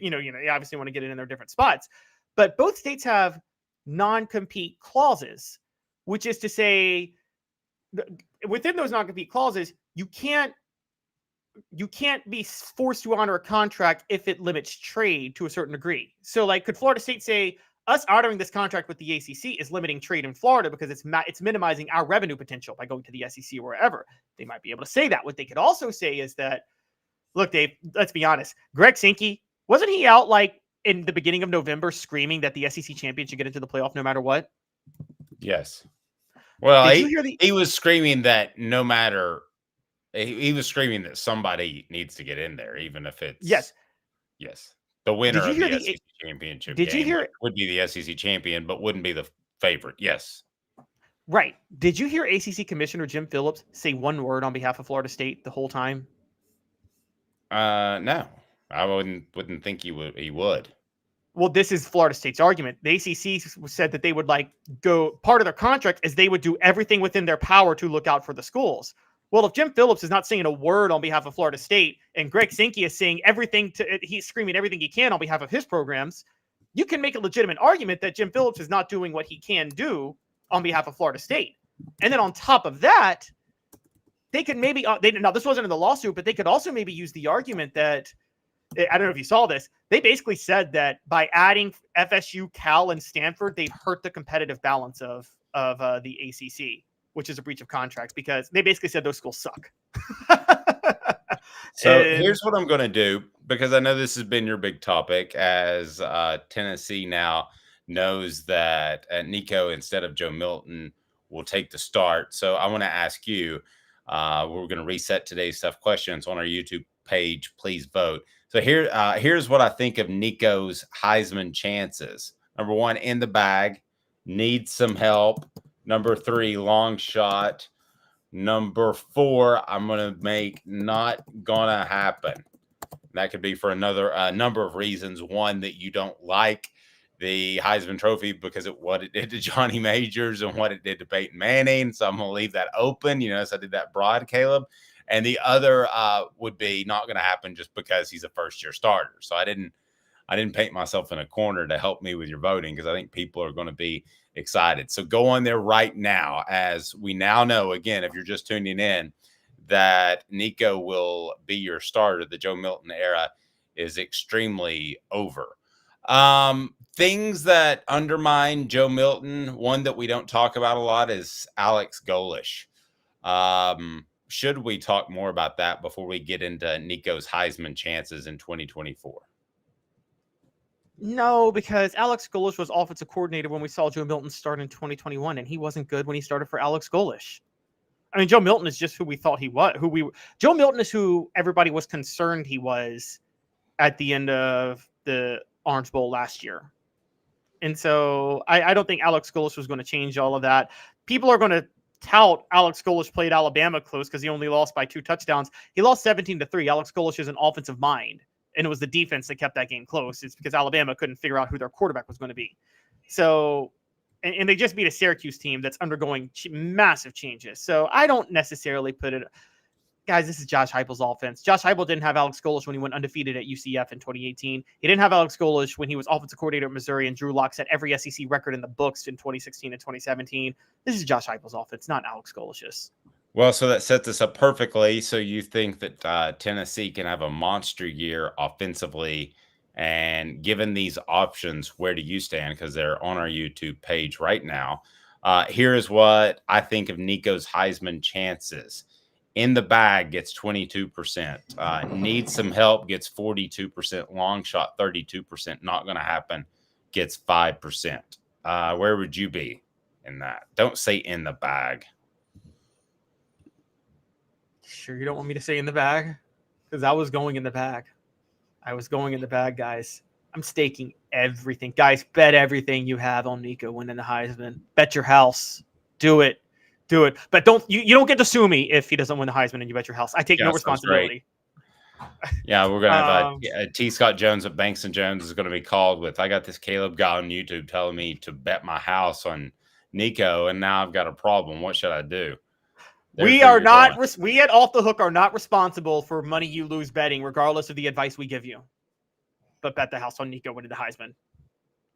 [SPEAKER 4] obviously want to get it in their different spots, but both states have non-compete clauses, which is to say within those non-compete clauses, you can't be forced to honor a contract if it limits trade to a certain degree. So, like, could Florida State say, us honoring this contract with the ACC is limiting trade in Florida because it's minimizing our revenue potential by going to the SEC or wherever? They might be able to say that. What they could also say is that, look, Dave, let's be honest. Greg Sankey, wasn't he out like in the beginning of November screaming that the SEC champion should get into the playoff no matter what?
[SPEAKER 3] Yes. Well, he was screaming that no matter. He was screaming that somebody needs to get in there, even if it's yes. The winner of the SEC championship would be the SEC champion, but wouldn't be the favorite. Yes,
[SPEAKER 4] right. Did you hear ACC Commissioner Jim Phillips say one word on behalf of Florida State the whole time?
[SPEAKER 3] No, I wouldn't think he would.
[SPEAKER 4] Well, this is Florida State's argument. The ACC said that they would go part of their contract is they would do everything within their power to look out for the schools. Well, if Jim Phillips is not saying a word on behalf of Florida State and Greg Sankey is saying he's screaming everything he can on behalf of his programs, you can make a legitimate argument that Jim Phillips is not doing what he can do on behalf of Florida State. And then on top of that, they could maybe, now this wasn't in the lawsuit, but they could also maybe use the argument that, I don't know if you saw this, they basically said that by adding FSU, Cal, and Stanford, they've hurt the competitive balance of the ACC, which is a breach of contract, because they basically said those schools suck.
[SPEAKER 3] So here's what I'm going to do, because I know this has been your big topic as Tennessee now knows that Nico, instead of Joe Milton, will take the start. So I want to ask you, we're going to reset today's tough questions on our YouTube page. Please vote. So here's what I think of Nico's Heisman chances. Number 1, in the bag, needs some help. Number 3, long shot. Number 4, I'm going to make not going to happen. That could be for another number of reasons. One, that you don't like the Heisman Trophy because of what it did to Johnny Majors and what it did to Peyton Manning. So I'm going to leave that open. You notice I did that broad, Caleb. And the other would be not going to happen just because he's a first-year starter. So I didn't paint myself in a corner to help me with your voting, because I think people are going to be excited. So go on there right now, as we now know, again, if you're just tuning in, that Nico will be your starter. The Joe Milton era is extremely over. Things that undermine Joe Milton, one that we don't talk about a lot is Alex Golesh. Should we talk more about that before we get into Nico's Heisman chances in 2024?
[SPEAKER 4] No, because Alex Golesh was offensive coordinator when we saw Joe Milton start in 2021, and he wasn't good when he started for Alex Golesh. I mean, Joe Milton is just who we thought he was. Joe Milton is who everybody was concerned he was at the end of the Orange Bowl last year. And so I don't think Alex Golesh was going to change all of that. People are going to tout Alex Golesh played Alabama close because he only lost by 2 touchdowns. He lost 17-3. Alex Golesh is an offensive mind, and it was the defense that kept that game close. It's because Alabama couldn't figure out who their quarterback was going to be. So, and they just beat a Syracuse team that's undergoing massive changes. So I don't necessarily put it, guys, this is Josh Heupel's offense. Josh Heupel didn't have Alex Golesh when he went undefeated at UCF in 2018. He didn't have Alex Golesh when he was offensive coordinator at Missouri, and Drew Lock set every SEC record in the books in 2016 and 2017. This is Josh Heupel's offense, not Alex Golesh's.
[SPEAKER 3] Well, so that sets us up perfectly. So you think that Tennessee can have a monster year offensively, and given these options, where do you stand? Because they're on our YouTube page right now. Here is what I think of Nico's Heisman chances. In the bag gets 22%. Needs some help gets 42%. Long shot 32%. Not going to happen gets 5%. Where would you be in that? Don't say in the bag.
[SPEAKER 4] Sure you don't want me to say in the bag? Because I was going in the bag. I was going in the bag, guys. I'm staking everything. Guys, bet everything you have on Nico winning the Heisman. Bet your house. Do it. Do it. But you don't get to sue me if he doesn't win the Heisman and you bet your house. I take no responsibility.
[SPEAKER 3] Yeah, we're going to have T. Scott Jones at Banks & Jones is going to be called with, I got this Caleb guy on YouTube telling me to bet my house on Nico, and now I've got a problem. What should I do?
[SPEAKER 4] We are not. We at Off the Hook are not responsible for money you lose betting, regardless of the advice we give you. But bet the house on Nico winning the Heisman.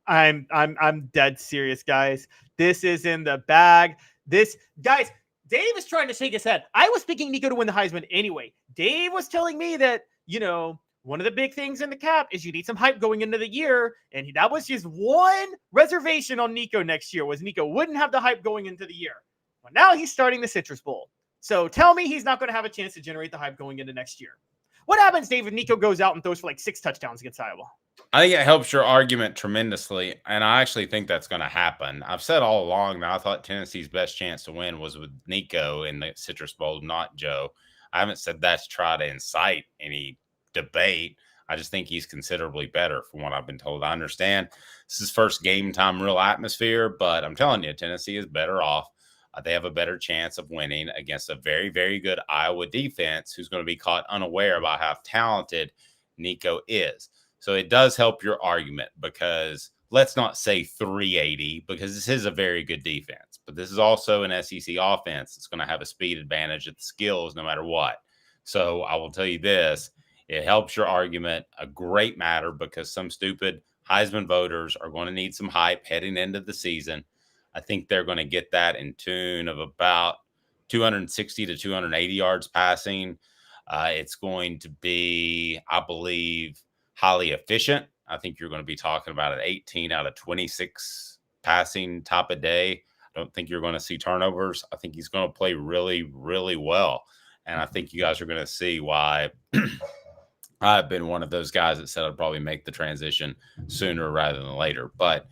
[SPEAKER 4] I'm dead serious, guys. This is in the bag. Guys, Dave is trying to shake his head. I was picking Nico to win the Heisman anyway. Dave was telling me that, one of the big things in the cap is you need some hype going into the year. And that was just one reservation on Nico next year, was Nico wouldn't have the hype going into the year. Well, now he's starting the Citrus Bowl. So tell me he's not going to have a chance to generate the hype going into next year. What happens, Dave, if Nico goes out and throws for like 6 touchdowns against Iowa?
[SPEAKER 3] I think it helps your argument tremendously, and I actually think that's going to happen. I've said all along that I thought Tennessee's best chance to win was with Nico in the Citrus Bowl, not Joe. I haven't said that to try to incite any debate. I just think he's considerably better from what I've been told. I understand this is first game time, real atmosphere, but I'm telling you, Tennessee is better off. They have a better chance of winning against a very, very good Iowa defense who's going to be caught unaware about how talented Nico is. So it does help your argument, because let's not say 380, because this is a very good defense, but this is also an SEC offense that's going to have a speed advantage at the skills no matter what. So I will tell you this, it helps your argument a great matter, because some stupid Heisman voters are going to need some hype heading into the season. I think they're going to get that in tune of about 260 to 280 yards passing. It's going to be, I believe, highly efficient. I think you're going to be talking about an 18 out of 26 passing type of day. I don't think you're going to see turnovers. I think he's going to play really, really well. And I think you guys are going to see why I've been one of those guys that said I'd probably make the transition sooner rather than later. But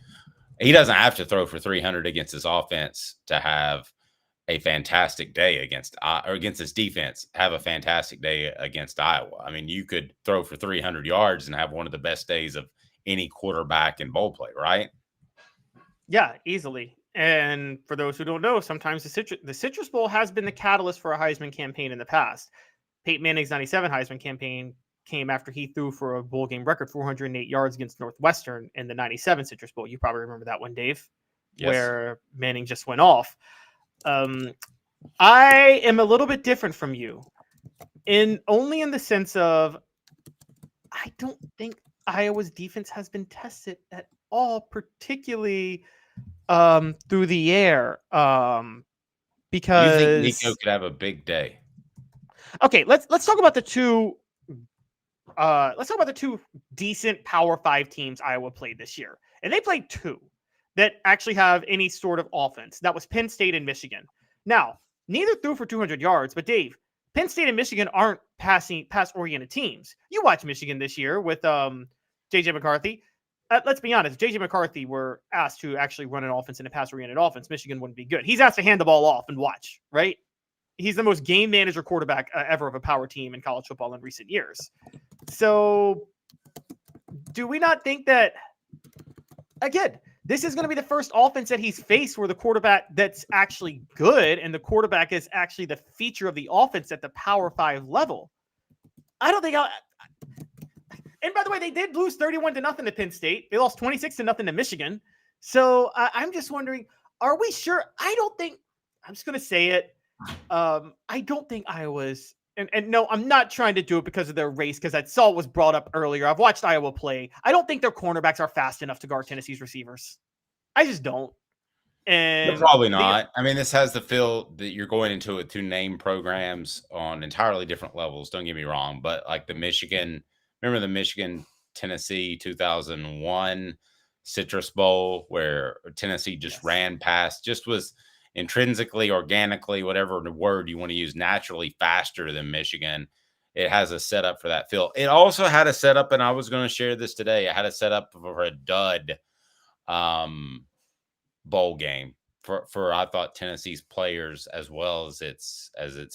[SPEAKER 3] He doesn't have to throw for 300 against his offense to have a fantastic day against his defense, have a fantastic day against Iowa. I mean, you could throw for 300 yards and have one of the best days of any quarterback in bowl play, right?
[SPEAKER 4] Yeah, easily. And for those who don't know, sometimes the Citrus Bowl has been the catalyst for a Heisman campaign in the past. Peyton Manning's 97 Heisman campaign came after he threw for a bowl game record 408 yards against Northwestern in the 97 Citrus Bowl. You probably remember that one, Dave,
[SPEAKER 3] Yes.
[SPEAKER 4] where Manning just went off. I am a little bit different from you, only in the sense of I don't think Iowa's defense has been tested at all, particularly through the air. Because
[SPEAKER 3] you think Nico could have a big day?
[SPEAKER 4] Okay, let's talk about the two. Let's talk about the two decent Power 5 teams Iowa played this year, and they played two that actually have any sort of offense. That was Penn State and Michigan. Now, neither threw for 200 yards, but Dave, Penn State and Michigan aren't pass-oriented teams. You watch Michigan this year with J.J. McCarthy. Let's be honest. If J.J. McCarthy were asked to actually run an offense in a pass-oriented offense, Michigan wouldn't be good. He's asked to hand the ball off and watch, right? He's the most game manager quarterback ever of a power team in college football in recent years. So do we not think that, again, this is going to be the first offense that he's faced where the quarterback that's actually good and the quarterback is actually the feature of the offense at the Power 5 level? I don't think and by the way, they did lose 31-0 to Penn State. They lost 26-0 to Michigan. So I'm just wondering, are we sure? I don't think, I'm just going to say it. I don't think Iowa's, and no, I'm not trying to do it because of their race, because I saw it was brought up earlier. I've watched Iowa play. I don't think their cornerbacks are fast enough to guard Tennessee's receivers. I just don't. And
[SPEAKER 3] They're probably not. I mean, this has the feel that you're going into it two name programs on entirely different levels. Don't get me wrong, but like remember the Michigan Tennessee 2001 Citrus Bowl where Tennessee just ran past, just was intrinsically, organically, whatever the word you want to use, naturally faster than Michigan. It has a setup for that feel. It also had a setup, and I was going to share this today. It had a setup for a dud bowl game for I thought Tennessee's players as well as its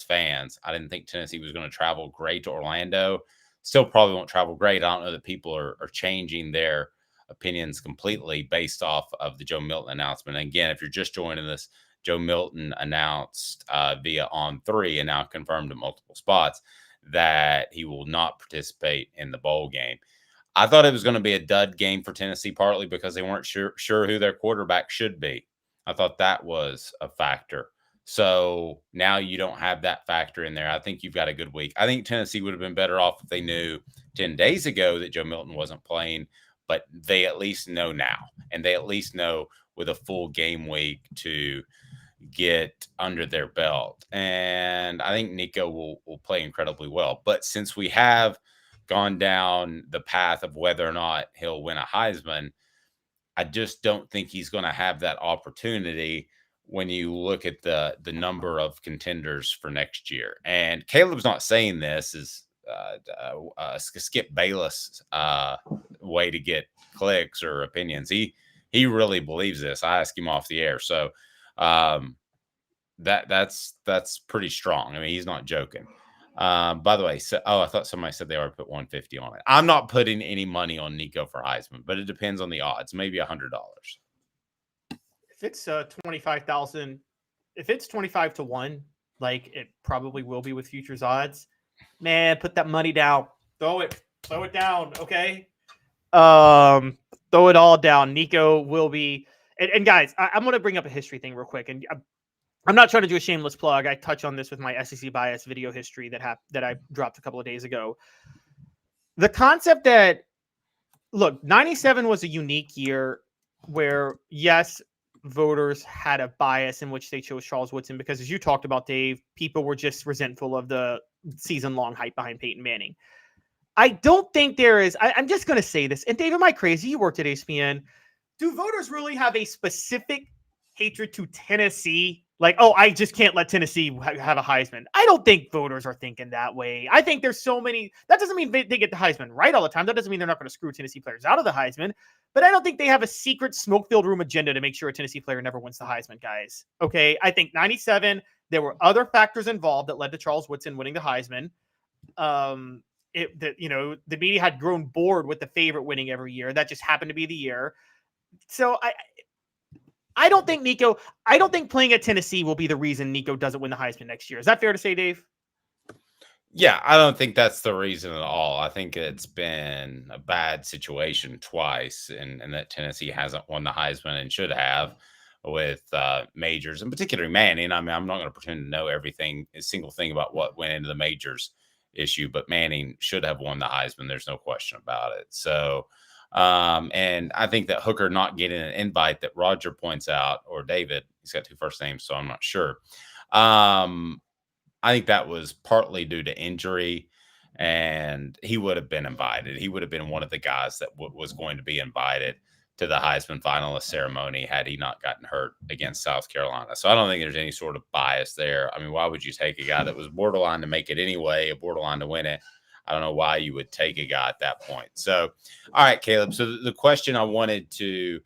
[SPEAKER 3] fans. I didn't think Tennessee was going to travel great to Orlando. Still probably won't travel great. I don't know that people are changing their opinions completely based off of the Joe Milton announcement. And again, if you're just joining this, Joe Milton announced via On3 and now confirmed in multiple spots that he will not participate in the bowl game. I thought it was going to be a dud game for Tennessee, partly because they weren't sure who their quarterback should be. I thought that was a factor. So now you don't have that factor in there. I think you've got a good week. I think Tennessee would have been better off if they knew 10 days ago that Joe Milton wasn't playing, but they at least know now. And they at least know with a full game week to get under their belt. And I think Nico will play incredibly well. But since we have gone down the path of whether or not he'll win a Heisman, I just don't think he's going to have that opportunity when you look at the number of contenders for next year. And Caleb's not saying this is Skip Bayless way to get clicks or opinions. He really believes this. I asked him off the air. So that's pretty strong. I mean, he's not joking. By the way, I thought somebody said they already put 150 on it. I'm not putting any money on Nico for Heisman, but it depends on the odds. Maybe $100.
[SPEAKER 4] If it's 25,000, if it's 25-1, like it probably will be with futures odds, man, put that money down. Throw it down. Okay. Throw it all down. Nico will be, and guys, I'm going to bring up a history thing real quick. And I'm not trying to do a shameless plug. I touch on this with my SEC bias video history that I dropped a couple of days ago. The concept that, look, 97 was a unique year where, yes, voters had a bias in which they chose Charles Woodson because, as you talked about, Dave, people were just resentful of the season-long hype behind Peyton Manning. I don't think there is, I'm just going to say this, and Dave, am I crazy? You worked at ESPN. Do voters really have a specific hatred to Tennessee Like, oh, I just can't let Tennessee have a Heisman. I don't think voters are thinking that way. I think there's so many. That doesn't mean they get the Heisman right all the time. That doesn't mean they're not going to screw Tennessee players out of the Heisman. But I don't think they have a secret smoke-filled room agenda to make sure a Tennessee player never wins the Heisman, guys. Okay, I think 97, there were other factors involved that led to Charles Woodson winning the Heisman. The media had grown bored with the favorite winning every year. That just happened to be the year. So I don't think playing at Tennessee will be the reason Nico doesn't win the Heisman next year. Is that fair to say, Dave?
[SPEAKER 3] Yeah, I don't think that's the reason at all. I think it's been a bad situation twice, and that Tennessee hasn't won the Heisman and should have with majors, and particularly Manning. I mean, I'm not going to pretend to know everything, a single thing about what went into the majors issue, but Manning should have won the Heisman. There's no question about it. So, and I think that Hooker not getting an invite that Roger points out, or David, he's got two first names, so I'm not sure. I think that was partly due to injury, and he would have been invited. He would have been one of the guys that was going to be invited to the Heisman finalist ceremony had he not gotten hurt against South Carolina. So I don't think there's any sort of bias there. I mean, why would you take a guy that was borderline to make it anyway, a borderline to win it? I don't know why you would take a guy at that point. So, all right, Caleb. So the question I wanted to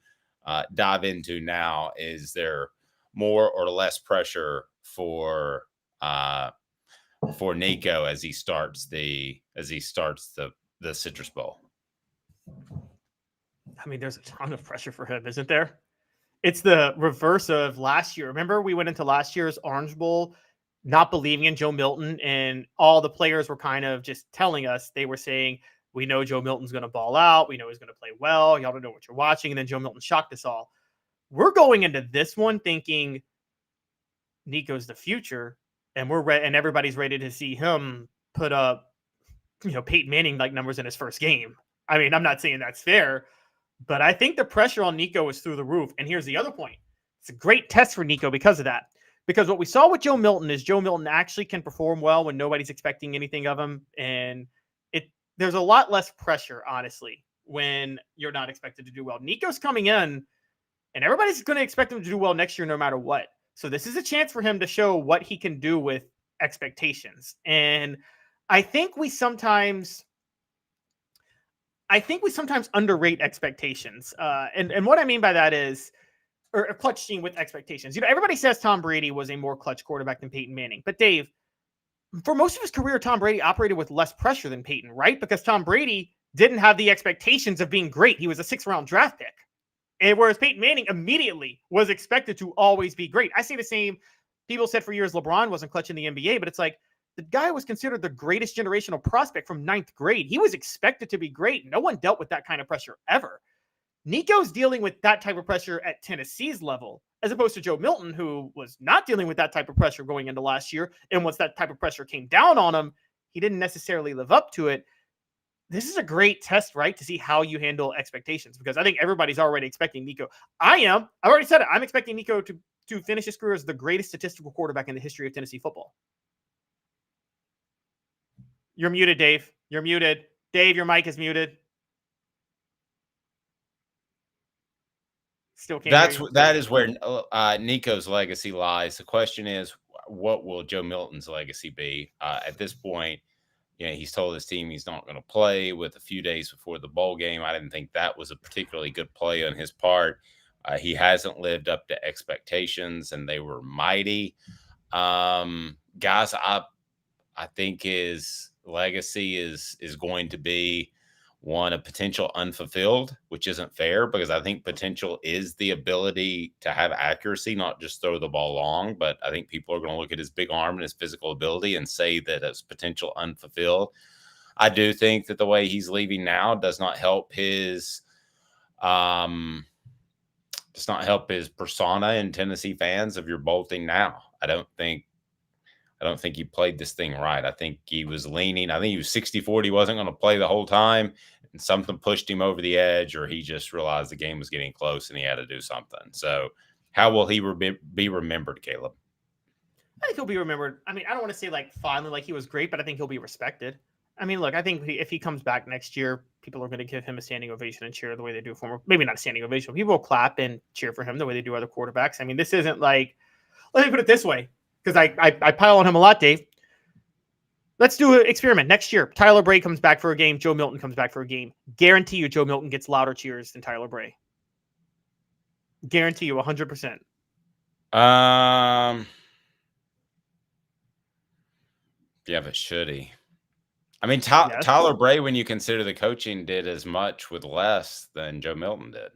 [SPEAKER 3] dive into now is there more or less pressure for Nico as he starts the Citrus Bowl?
[SPEAKER 4] I mean, there's a ton of pressure for him, isn't there? It's the reverse of last year. Remember, we went into last year's Orange Bowl not believing in Joe Milton, and all the players were kind of just telling us, they were saying, we know Joe Milton's going to ball out. We know he's going to play well. Y'all don't know what you're watching. And then Joe Milton shocked us all. We're going into this one thinking Nico's the future, and and everybody's ready to see him put up, Peyton Manning like numbers in his first game. I mean, I'm not saying that's fair, but I think the pressure on Nico is through the roof. And here's the other point. It's a great test for Nico because of that. Because what we saw with Joe Milton is Joe Milton actually can perform well when nobody's expecting anything of him. And there's a lot less pressure, honestly, when you're not expected to do well. Nico's coming in, and everybody's going to expect him to do well next year no matter what. So this is a chance for him to show what he can do with expectations. And I think we sometimes underrate expectations. And what I mean by that is, or a clutch team with expectations. Everybody says Tom Brady was a more clutch quarterback than Peyton Manning. But Dave, for most of his career, Tom Brady operated with less pressure than Peyton, right? Because Tom Brady didn't have the expectations of being great. He was a 6th-round draft pick. And whereas Peyton Manning immediately was expected to always be great. I say the same. People said for years LeBron wasn't clutch in the NBA, but it's like the guy was considered the greatest generational prospect from 9th grade. He was expected to be great. No one dealt with that kind of pressure ever. Nico's dealing with that type of pressure at Tennessee's level, as opposed to Joe Milton, who was not dealing with that type of pressure going into last year. And once that type of pressure came down on him, he didn't necessarily live up to it. This is a great test, right, to see how you handle expectations, because I think everybody's already expecting Nico. I've already said it. I'm expecting Nico to finish his career as the greatest statistical quarterback in the history of Tennessee football. You're muted, Dave. You're muted. Dave, your mic is muted. Still can't.
[SPEAKER 3] That is where Nico's legacy lies. The question is, what will Joe Milton's legacy be? At this point, he's told his team he's not going to play with a few days before the bowl game. I didn't think that was a particularly good play on his part. He hasn't lived up to expectations, and they were mighty. Guys, I think his legacy is going to be one of potential unfulfilled, which isn't fair, because I think potential is the ability to have accuracy, not just throw the ball long. But I think people are going to look at his big arm and his physical ability and say that it's potential unfulfilled. I do think that the way he's leaving now does not help his persona in Tennessee fans if you're bolting now. I don't think he played this thing right. I think he was leaning. I think he was 60-40. He wasn't going to play the whole time, and something pushed him over the edge, or he just realized the game was getting close and he had to do something. So how will he be remembered, Caleb?
[SPEAKER 4] I think he'll be remembered. I mean, I don't want to say like fondly like he was great, but I think he'll be respected. I mean, look, I think if he comes back next year, people are going to give him a standing ovation and cheer the way they do for him. Maybe not a standing ovation. People will clap and cheer for him the way they do other quarterbacks. I mean, this isn't like, Let me put it this way, because I pile on him a lot, Dave. Let's do an experiment. Next year, Tyler Bray comes back for a game. Joe Milton comes back for a game. Guarantee you Joe Milton gets louder cheers than Tyler Bray. Guarantee you 100%.
[SPEAKER 3] Yeah, but should he? I mean, Tyler Bray, when you consider the coaching, did as much with less than Joe Milton did.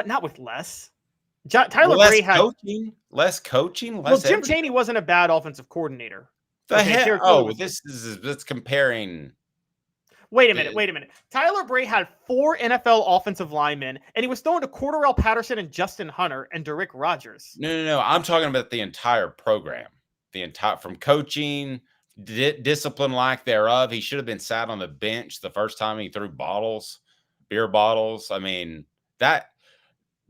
[SPEAKER 4] Not with less. Tyler Bray had
[SPEAKER 3] less coaching.
[SPEAKER 4] Well, Jim Chaney wasn't a bad offensive coordinator.
[SPEAKER 3] That's comparing.
[SPEAKER 4] Wait a minute. Tyler Bray had 4 NFL offensive linemen, and he was throwing to Cordarrelle Patterson and Justin Hunter and Derrick Rogers.
[SPEAKER 3] No. I'm talking about the entire program. From coaching, discipline, lack thereof. He should have been sat on the bench the first time he threw beer bottles. I mean, that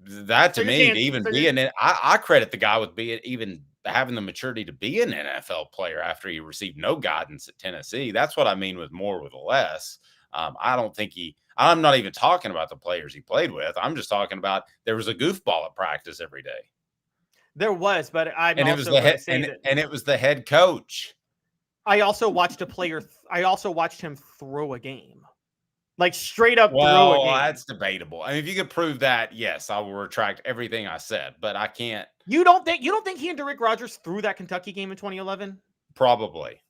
[SPEAKER 3] to me, even being it, I credit the guy with even having the maturity to be an NFL player after he received no guidance at Tennessee. That's what I mean with more with less. I don't think I'm not even talking about the players he played with. I'm just talking about there was a goofball at practice every day.
[SPEAKER 4] There was, but
[SPEAKER 3] it was the head coach.
[SPEAKER 4] I also watched him throw a game. Like straight up throw a game.
[SPEAKER 3] That's debatable. I mean, if you could prove that, yes, I will retract everything I said, but I can't.
[SPEAKER 4] You don't think he and Derrick Rogers threw that Kentucky game in 2011?
[SPEAKER 3] Probably.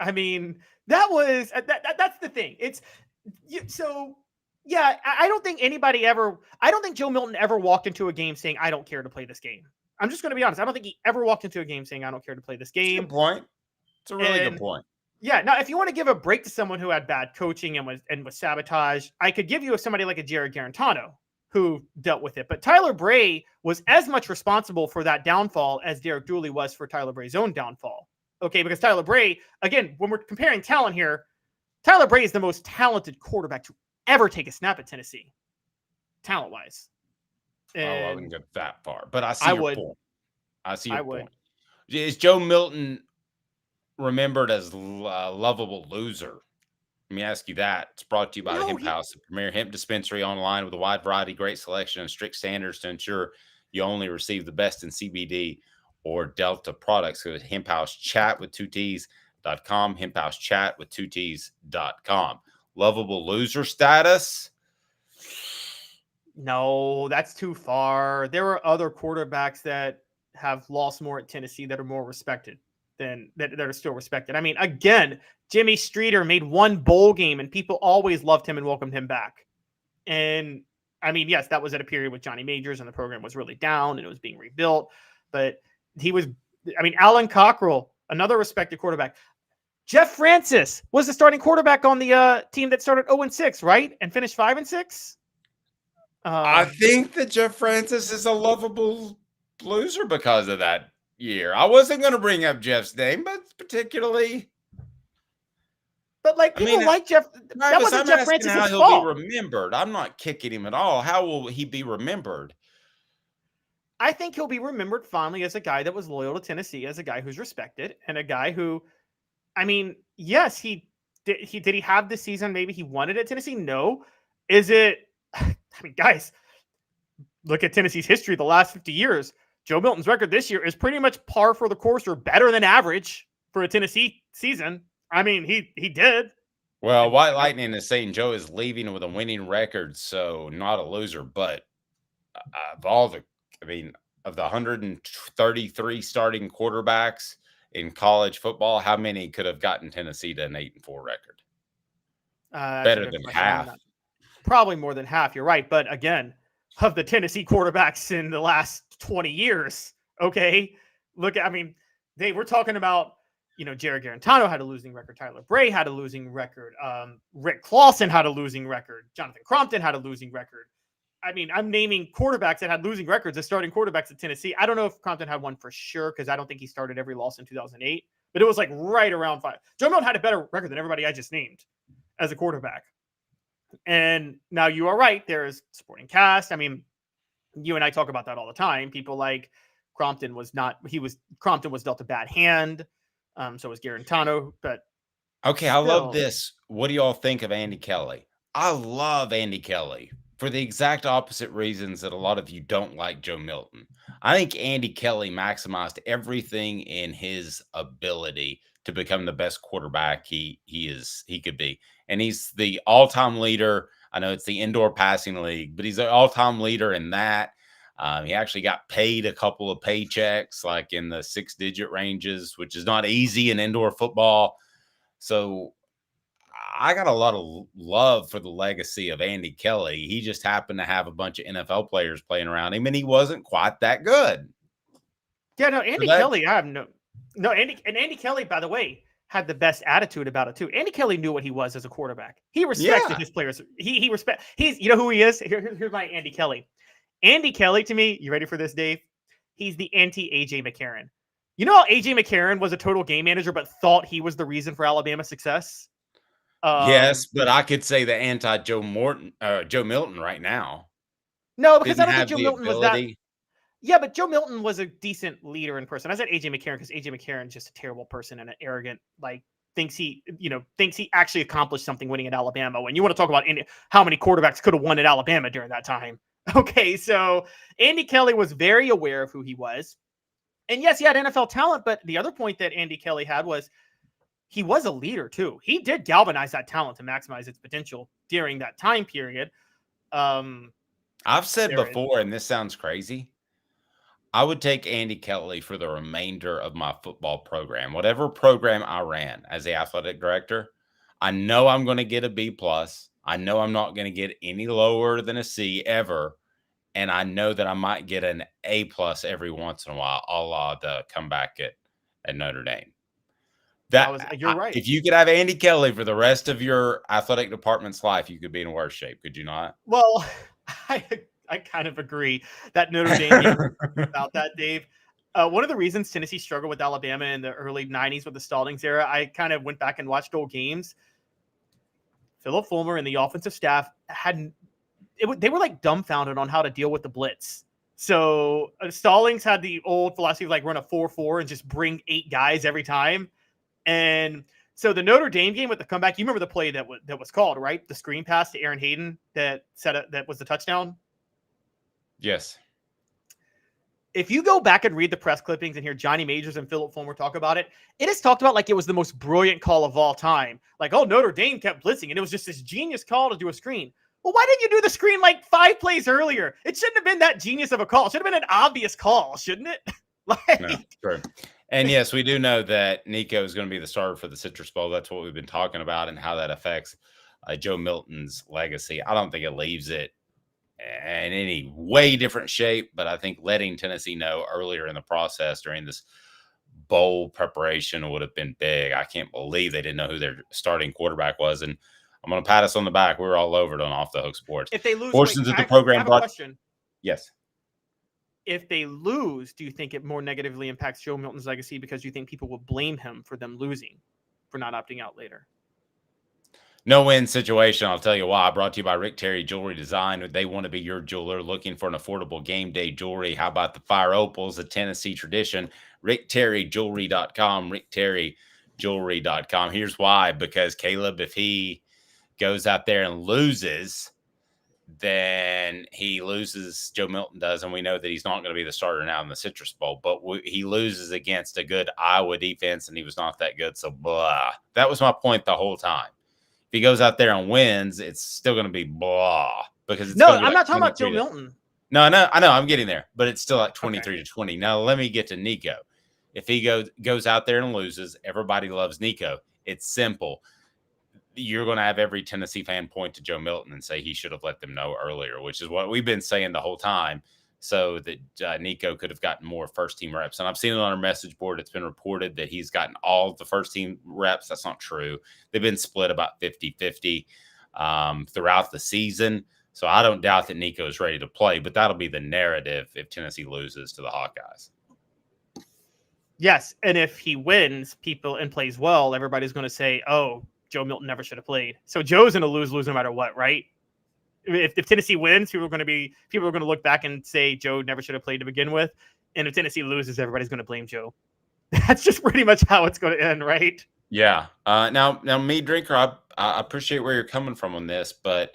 [SPEAKER 4] I mean, that's the thing. I don't think Joe Milton ever walked into a game saying, I don't care to play this game. I'm just going to be honest. I don't think he ever walked into a game saying, I don't care to play this game.
[SPEAKER 3] Good point. It's a really good point.
[SPEAKER 4] Yeah. Now, if you want to give a break to someone who had bad coaching and was sabotaged, I could give you somebody like a Jared Garantano who dealt with it. But Tyler Bray was as much responsible for that downfall as Derek Dooley was for Tyler Bray's own downfall. Okay, because Tyler Bray, again, when we're comparing talent here, Tyler Bray is the most talented quarterback to ever take a snap at Tennessee, talent-wise.
[SPEAKER 3] I wouldn't go that far, but I see your point. I see your point. Is Joe Milton remembered as a lovable loser? Let me ask you that. It's brought to you by the Hemp House, the premier hemp dispensary online with a wide variety, great selection, and strict standards to ensure you only receive the best in CBD or Delta products. Go to hemphousechat.com, hemphousechat.com. Lovable loser status?
[SPEAKER 4] No, that's too far. There are other quarterbacks that have lost more at Tennessee that are more respected than that are still respected. I mean, again, Jimmy Streeter made 1 bowl game and people always loved him and welcomed him back. And I mean, yes, that was at a period with Johnny Majors and the program was really down and it was being rebuilt. But Alan Cockrell, another respected quarterback. Jeff Francis was the starting quarterback on the team that started 0-6, right? And finished 5-6.
[SPEAKER 3] I think that Jeff Francis is a lovable loser because of that year. I wasn't going to bring up Jeff's name, but particularly.
[SPEAKER 4] But people like Jeff. That wasn't Jeff Francis' fault.
[SPEAKER 3] How he'll be remembered. I'm not kicking him at all. How will he be remembered?
[SPEAKER 4] I think he'll be remembered fondly as a guy that was loyal to Tennessee, as a guy who's respected, and a guy who, I mean, yes, did he have the season maybe he wanted at Tennessee? No. Is it? I mean, guys, look at Tennessee's history the last 50 years. Joe Milton's record this year is pretty much par for the course or better than average for a Tennessee season. I mean, he did.
[SPEAKER 3] Well, White Lightning is saying Joe is leaving with a winning record, so not a loser. But of the 133 starting quarterbacks in college football, how many could have gotten Tennessee to an 8-4 record? Better than half.
[SPEAKER 4] Probably more than half. You're right. But again, of the Tennessee quarterbacks in the last 20 years, okay, they were talking about, Jared Garantano had a losing record. Tyler Bray had a losing record. Rick Clausen had a losing record. Jonathan Crompton had a losing record. I mean, I'm naming quarterbacks that had losing records as starting quarterbacks at Tennessee. I don't know if Crompton had one for sure because I don't think he started every loss in 2008, but it was like right around 5. Joe Milton had a better record than everybody I just named as a quarterback. And now you are right. There's supporting cast. I mean, you and I talk about that all the time. People like Crompton was dealt a bad hand. So was Garantano, but
[SPEAKER 3] okay. I love this. What do y'all think of Andy Kelly? I love Andy Kelly. for the exact opposite reasons that a lot of you don't like Joe Milton. I think Andy Kelly maximized everything in his ability to become the best quarterback he could be. And he's the all-time leader. I know it's the indoor passing league, but he's an all-time leader in that. He actually got paid a couple of paychecks, like in the 6-digit ranges, which is not easy in indoor football. So I got a lot of love for the legacy of Andy Kelly. He just happened to have a bunch of NFL players playing around him, and he wasn't quite that good.
[SPEAKER 4] Yeah, no, Andy Kelly, I have Andy Kelly, by the way, had the best attitude about it too. Andy Kelly knew what he was as a quarterback. He respected his players. He's, you know who he is? Here's my Andy Kelly. Andy Kelly, to me, you ready for this, Dave? He's the anti-AJ McCarron. You know how AJ McCarron was a total game manager, but thought he was the reason for Alabama's success?
[SPEAKER 3] Yes, but I could say the anti-Joe Milton right now.
[SPEAKER 4] No, because I don't think Joe Milton was that. Yeah, but Joe Milton was a decent leader in person. I said AJ McCarron because AJ McCarron's just a terrible person and an arrogant, like thinks he actually accomplished something winning at Alabama. When you want to talk about how many quarterbacks could have won at Alabama during that time. Okay, so Andy Kelly was very aware of who he was. And yes, he had NFL talent, but the other point that Andy Kelly had was he was a leader too. He did galvanize that talent to maximize its potential during that time period.
[SPEAKER 3] I've said before, and this sounds crazy, I would take Andy Kelly for the remainder of my football program. Whatever program I ran as the athletic director, I know I'm going to get a B+. I know I'm not going to get any lower than a C ever. And I know that I might get an A+ every once in a while, a la the comeback at Notre Dame.
[SPEAKER 4] You're right.
[SPEAKER 3] If you could have Andy Kelly for the rest of your athletic department's life, you could be in worse shape, could you not?
[SPEAKER 4] Well, I kind of agree that Notre Dame game about that, Dave. One of the reasons Tennessee struggled with Alabama in the early 90s with the Stallings era, I kind of went back and watched old games. Philip Fulmer and the offensive staff they were like dumbfounded on how to deal with the blitz. So Stallings had the old philosophy of like run a 4-4 and just bring 8 guys every time. And so the Notre Dame game with the comeback, you remember the play that was called, right? The screen pass to Aaron Hayden that was the touchdown.
[SPEAKER 3] Yes.
[SPEAKER 4] If you go back and read the press clippings and hear Johnny Majors and Philip Fulmer talk about it, it is talked about like it was the most brilliant call of all time. Like, oh, Notre Dame kept blitzing, and it was just this genius call to do a screen. Well, why didn't you do the screen like 5 plays earlier? It shouldn't have been that genius of a call. It should have been an obvious call, shouldn't it?
[SPEAKER 3] No, sure. And yes, we do know that Nico is going to be the starter for the Citrus Bowl. That's what we've been talking about and how that affects Joe Milton's legacy. I don't think it leaves it in any way different shape, but I think letting Tennessee know earlier in the process during this bowl preparation would have been big. I can't believe they didn't know who their starting quarterback was. And I'm going to pat us on the back. We were all over it on Off the Hook Sports.
[SPEAKER 4] If they lose,
[SPEAKER 3] portions of the program
[SPEAKER 4] I have a question.
[SPEAKER 3] Yes.
[SPEAKER 4] If they lose, do you think it more negatively impacts Joe Milton's legacy because you think people will blame him for them losing, for not opting out later?
[SPEAKER 3] No-win situation. I'll tell you why. Brought to you by Rick Terry Jewelry Design. They want to be your jeweler looking for an affordable game day jewelry. How about the Fire Opals, a Tennessee tradition? RickTerryJewelry.com. RickTerryJewelry.com. Here's why. Because Caleb, if he goes out there and loses, then he loses. Joe Milton does, and we know that he's not going to be the starter now in the Citrus Bowl. But he loses against a good Iowa defense, and he was not that good. So, blah. That was my point the whole time. If he goes out there and wins, it's still going to be blah because it's
[SPEAKER 4] I'm not talking about Joe Milton.
[SPEAKER 3] No, I know, I'm getting there, but it's still like 23-20. Now let me get to Nico. If he goes out there and loses, everybody loves Nico. It's simple. You're going to have every Tennessee fan point to Joe Milton and say he should have let them know earlier, which is what we've been saying the whole time, so that Nico could have gotten more first-team reps. And I've seen it on our message board. It's been reported that he's gotten all of the first-team reps. That's not true. They've been split about 50-50 throughout the season. So I don't doubt that Nico is ready to play, but that'll be the narrative if Tennessee loses to the Hawkeyes.
[SPEAKER 4] Yes, and if he wins and plays well, everybody's going to say, oh, Joe Milton never should have played. So Joe's going to lose no matter what, right? If Tennessee wins, people are going to look back and say Joe never should have played to begin with. And if Tennessee loses, everybody's going to blame Joe. That's just pretty much how it's going to end, right?
[SPEAKER 3] Yeah. Now, me, Drinker, I appreciate where you're coming from on this, but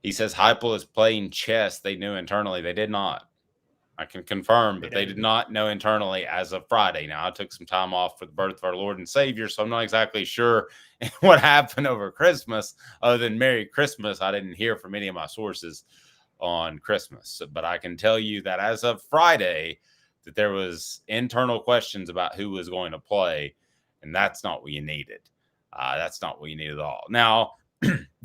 [SPEAKER 3] He says Heupel is playing chess. They knew internally. They did not. I can confirm that they did not know internally as of Friday. Now, I took some time off for the birth of our Lord and Savior, so I'm not exactly sure what happened over Christmas. Other than Merry Christmas, I didn't hear from any of my sources on Christmas. But I can tell you that as of Friday, that there was internal questions about who was going to play, and that's not what you needed. That's not what you need at all. Now,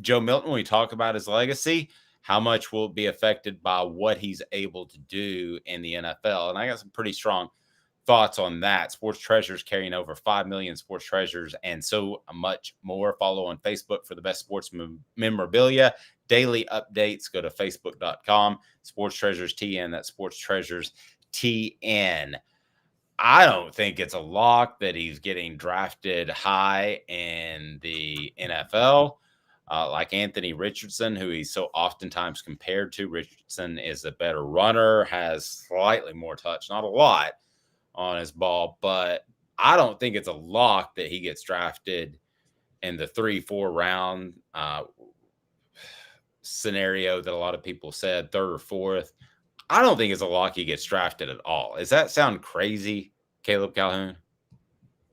[SPEAKER 3] Joe Milton, when we talk about his legacy, how much will it be affected by what he's able to do in the NFL? And I got some pretty strong thoughts on that. Sports Treasures carrying over 5 million sports treasures and so much more. Follow on Facebook for the best sports memorabilia. Daily updates. Go to facebook.com. Sports Treasures TN. That's Sports Treasures TN. I don't think it's a lock that he's getting drafted high in the NFL. Like Anthony Richardson, who he's so oftentimes compared to. Richardson is a better runner, has slightly more touch, not a lot on his ball, but I don't think it's a lock that he gets drafted in the 3-4 round scenario that a lot of people said, third or fourth. I don't think it's a lock he gets drafted at all. Does that sound crazy, Caleb Calhoun?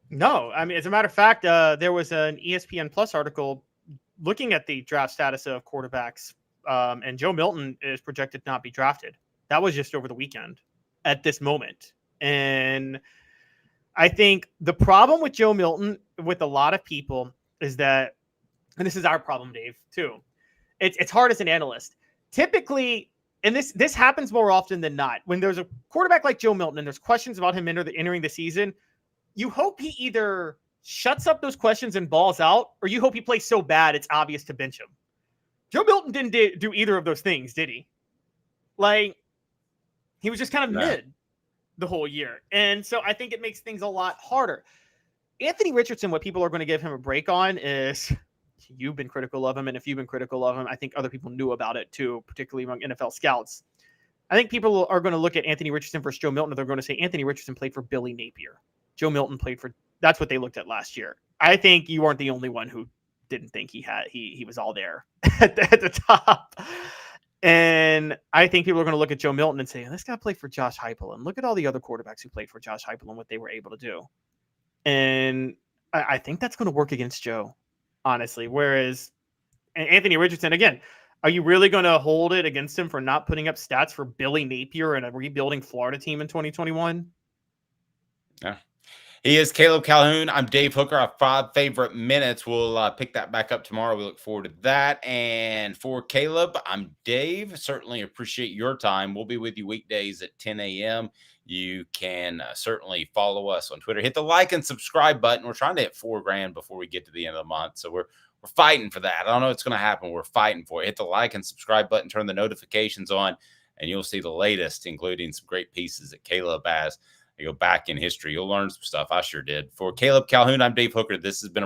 [SPEAKER 4] No, I mean, as a matter of fact, there was an ESPN Plus article looking at the draft status of quarterbacks, and Joe Milton is projected to not be drafted. That was just over the weekend at this moment. And I think the problem with Joe Milton, with a lot of people, is that, and this is our problem, Dave, too. It's hard as an analyst. Typically, and this happens more often than not, when there's a quarterback like Joe Milton and there's questions about him entering the season, you hope he either shuts up those questions and balls out, or you hope he plays so bad it's obvious to bench him. Joe Milton didn't do either of those things, did he? Like, he was just kind of mid the whole year. And so I think it makes things a lot harder. Anthony Richardson, what people are going to give him a break on is, you've been critical of him, and if you've been critical of him, I think other people knew about it too, particularly among NFL scouts. I think people are going to look at Anthony Richardson versus Joe Milton, and they're going to say Anthony Richardson played for Billy Napier. Joe Milton played for, that's what they looked at last year. I think you weren't the only one who didn't think he was all there at the top. And I think people are going to look at Joe Milton and say, this guy played for Josh Heupel, and look at all the other quarterbacks who played for Josh Heupel and what they were able to do. And I think that's going to work against Joe, honestly. Whereas Anthony Richardson, again, are you really going to hold it against him for not putting up stats for Billy Napier and a rebuilding Florida team in 2021?
[SPEAKER 3] Yeah. He is Caleb Calhoun. I'm Dave Hooker. Our 5 favorite minutes. We'll pick that back up tomorrow. We look forward to that. And for Caleb, I'm Dave. Certainly appreciate your time. We'll be with you weekdays at 10 a.m. You can certainly follow us on Twitter. Hit the like and subscribe button. We're trying to hit 4 grand before we get to the end of the month. So we're fighting for that. I don't know what's going to happen. We're fighting for it. Hit the like and subscribe button. Turn the notifications on, and you'll see the latest, including some great pieces that Caleb has. You go back in history, you'll learn some stuff. I sure did. For Caleb Calhoun, I'm Dave Hooker. This has been a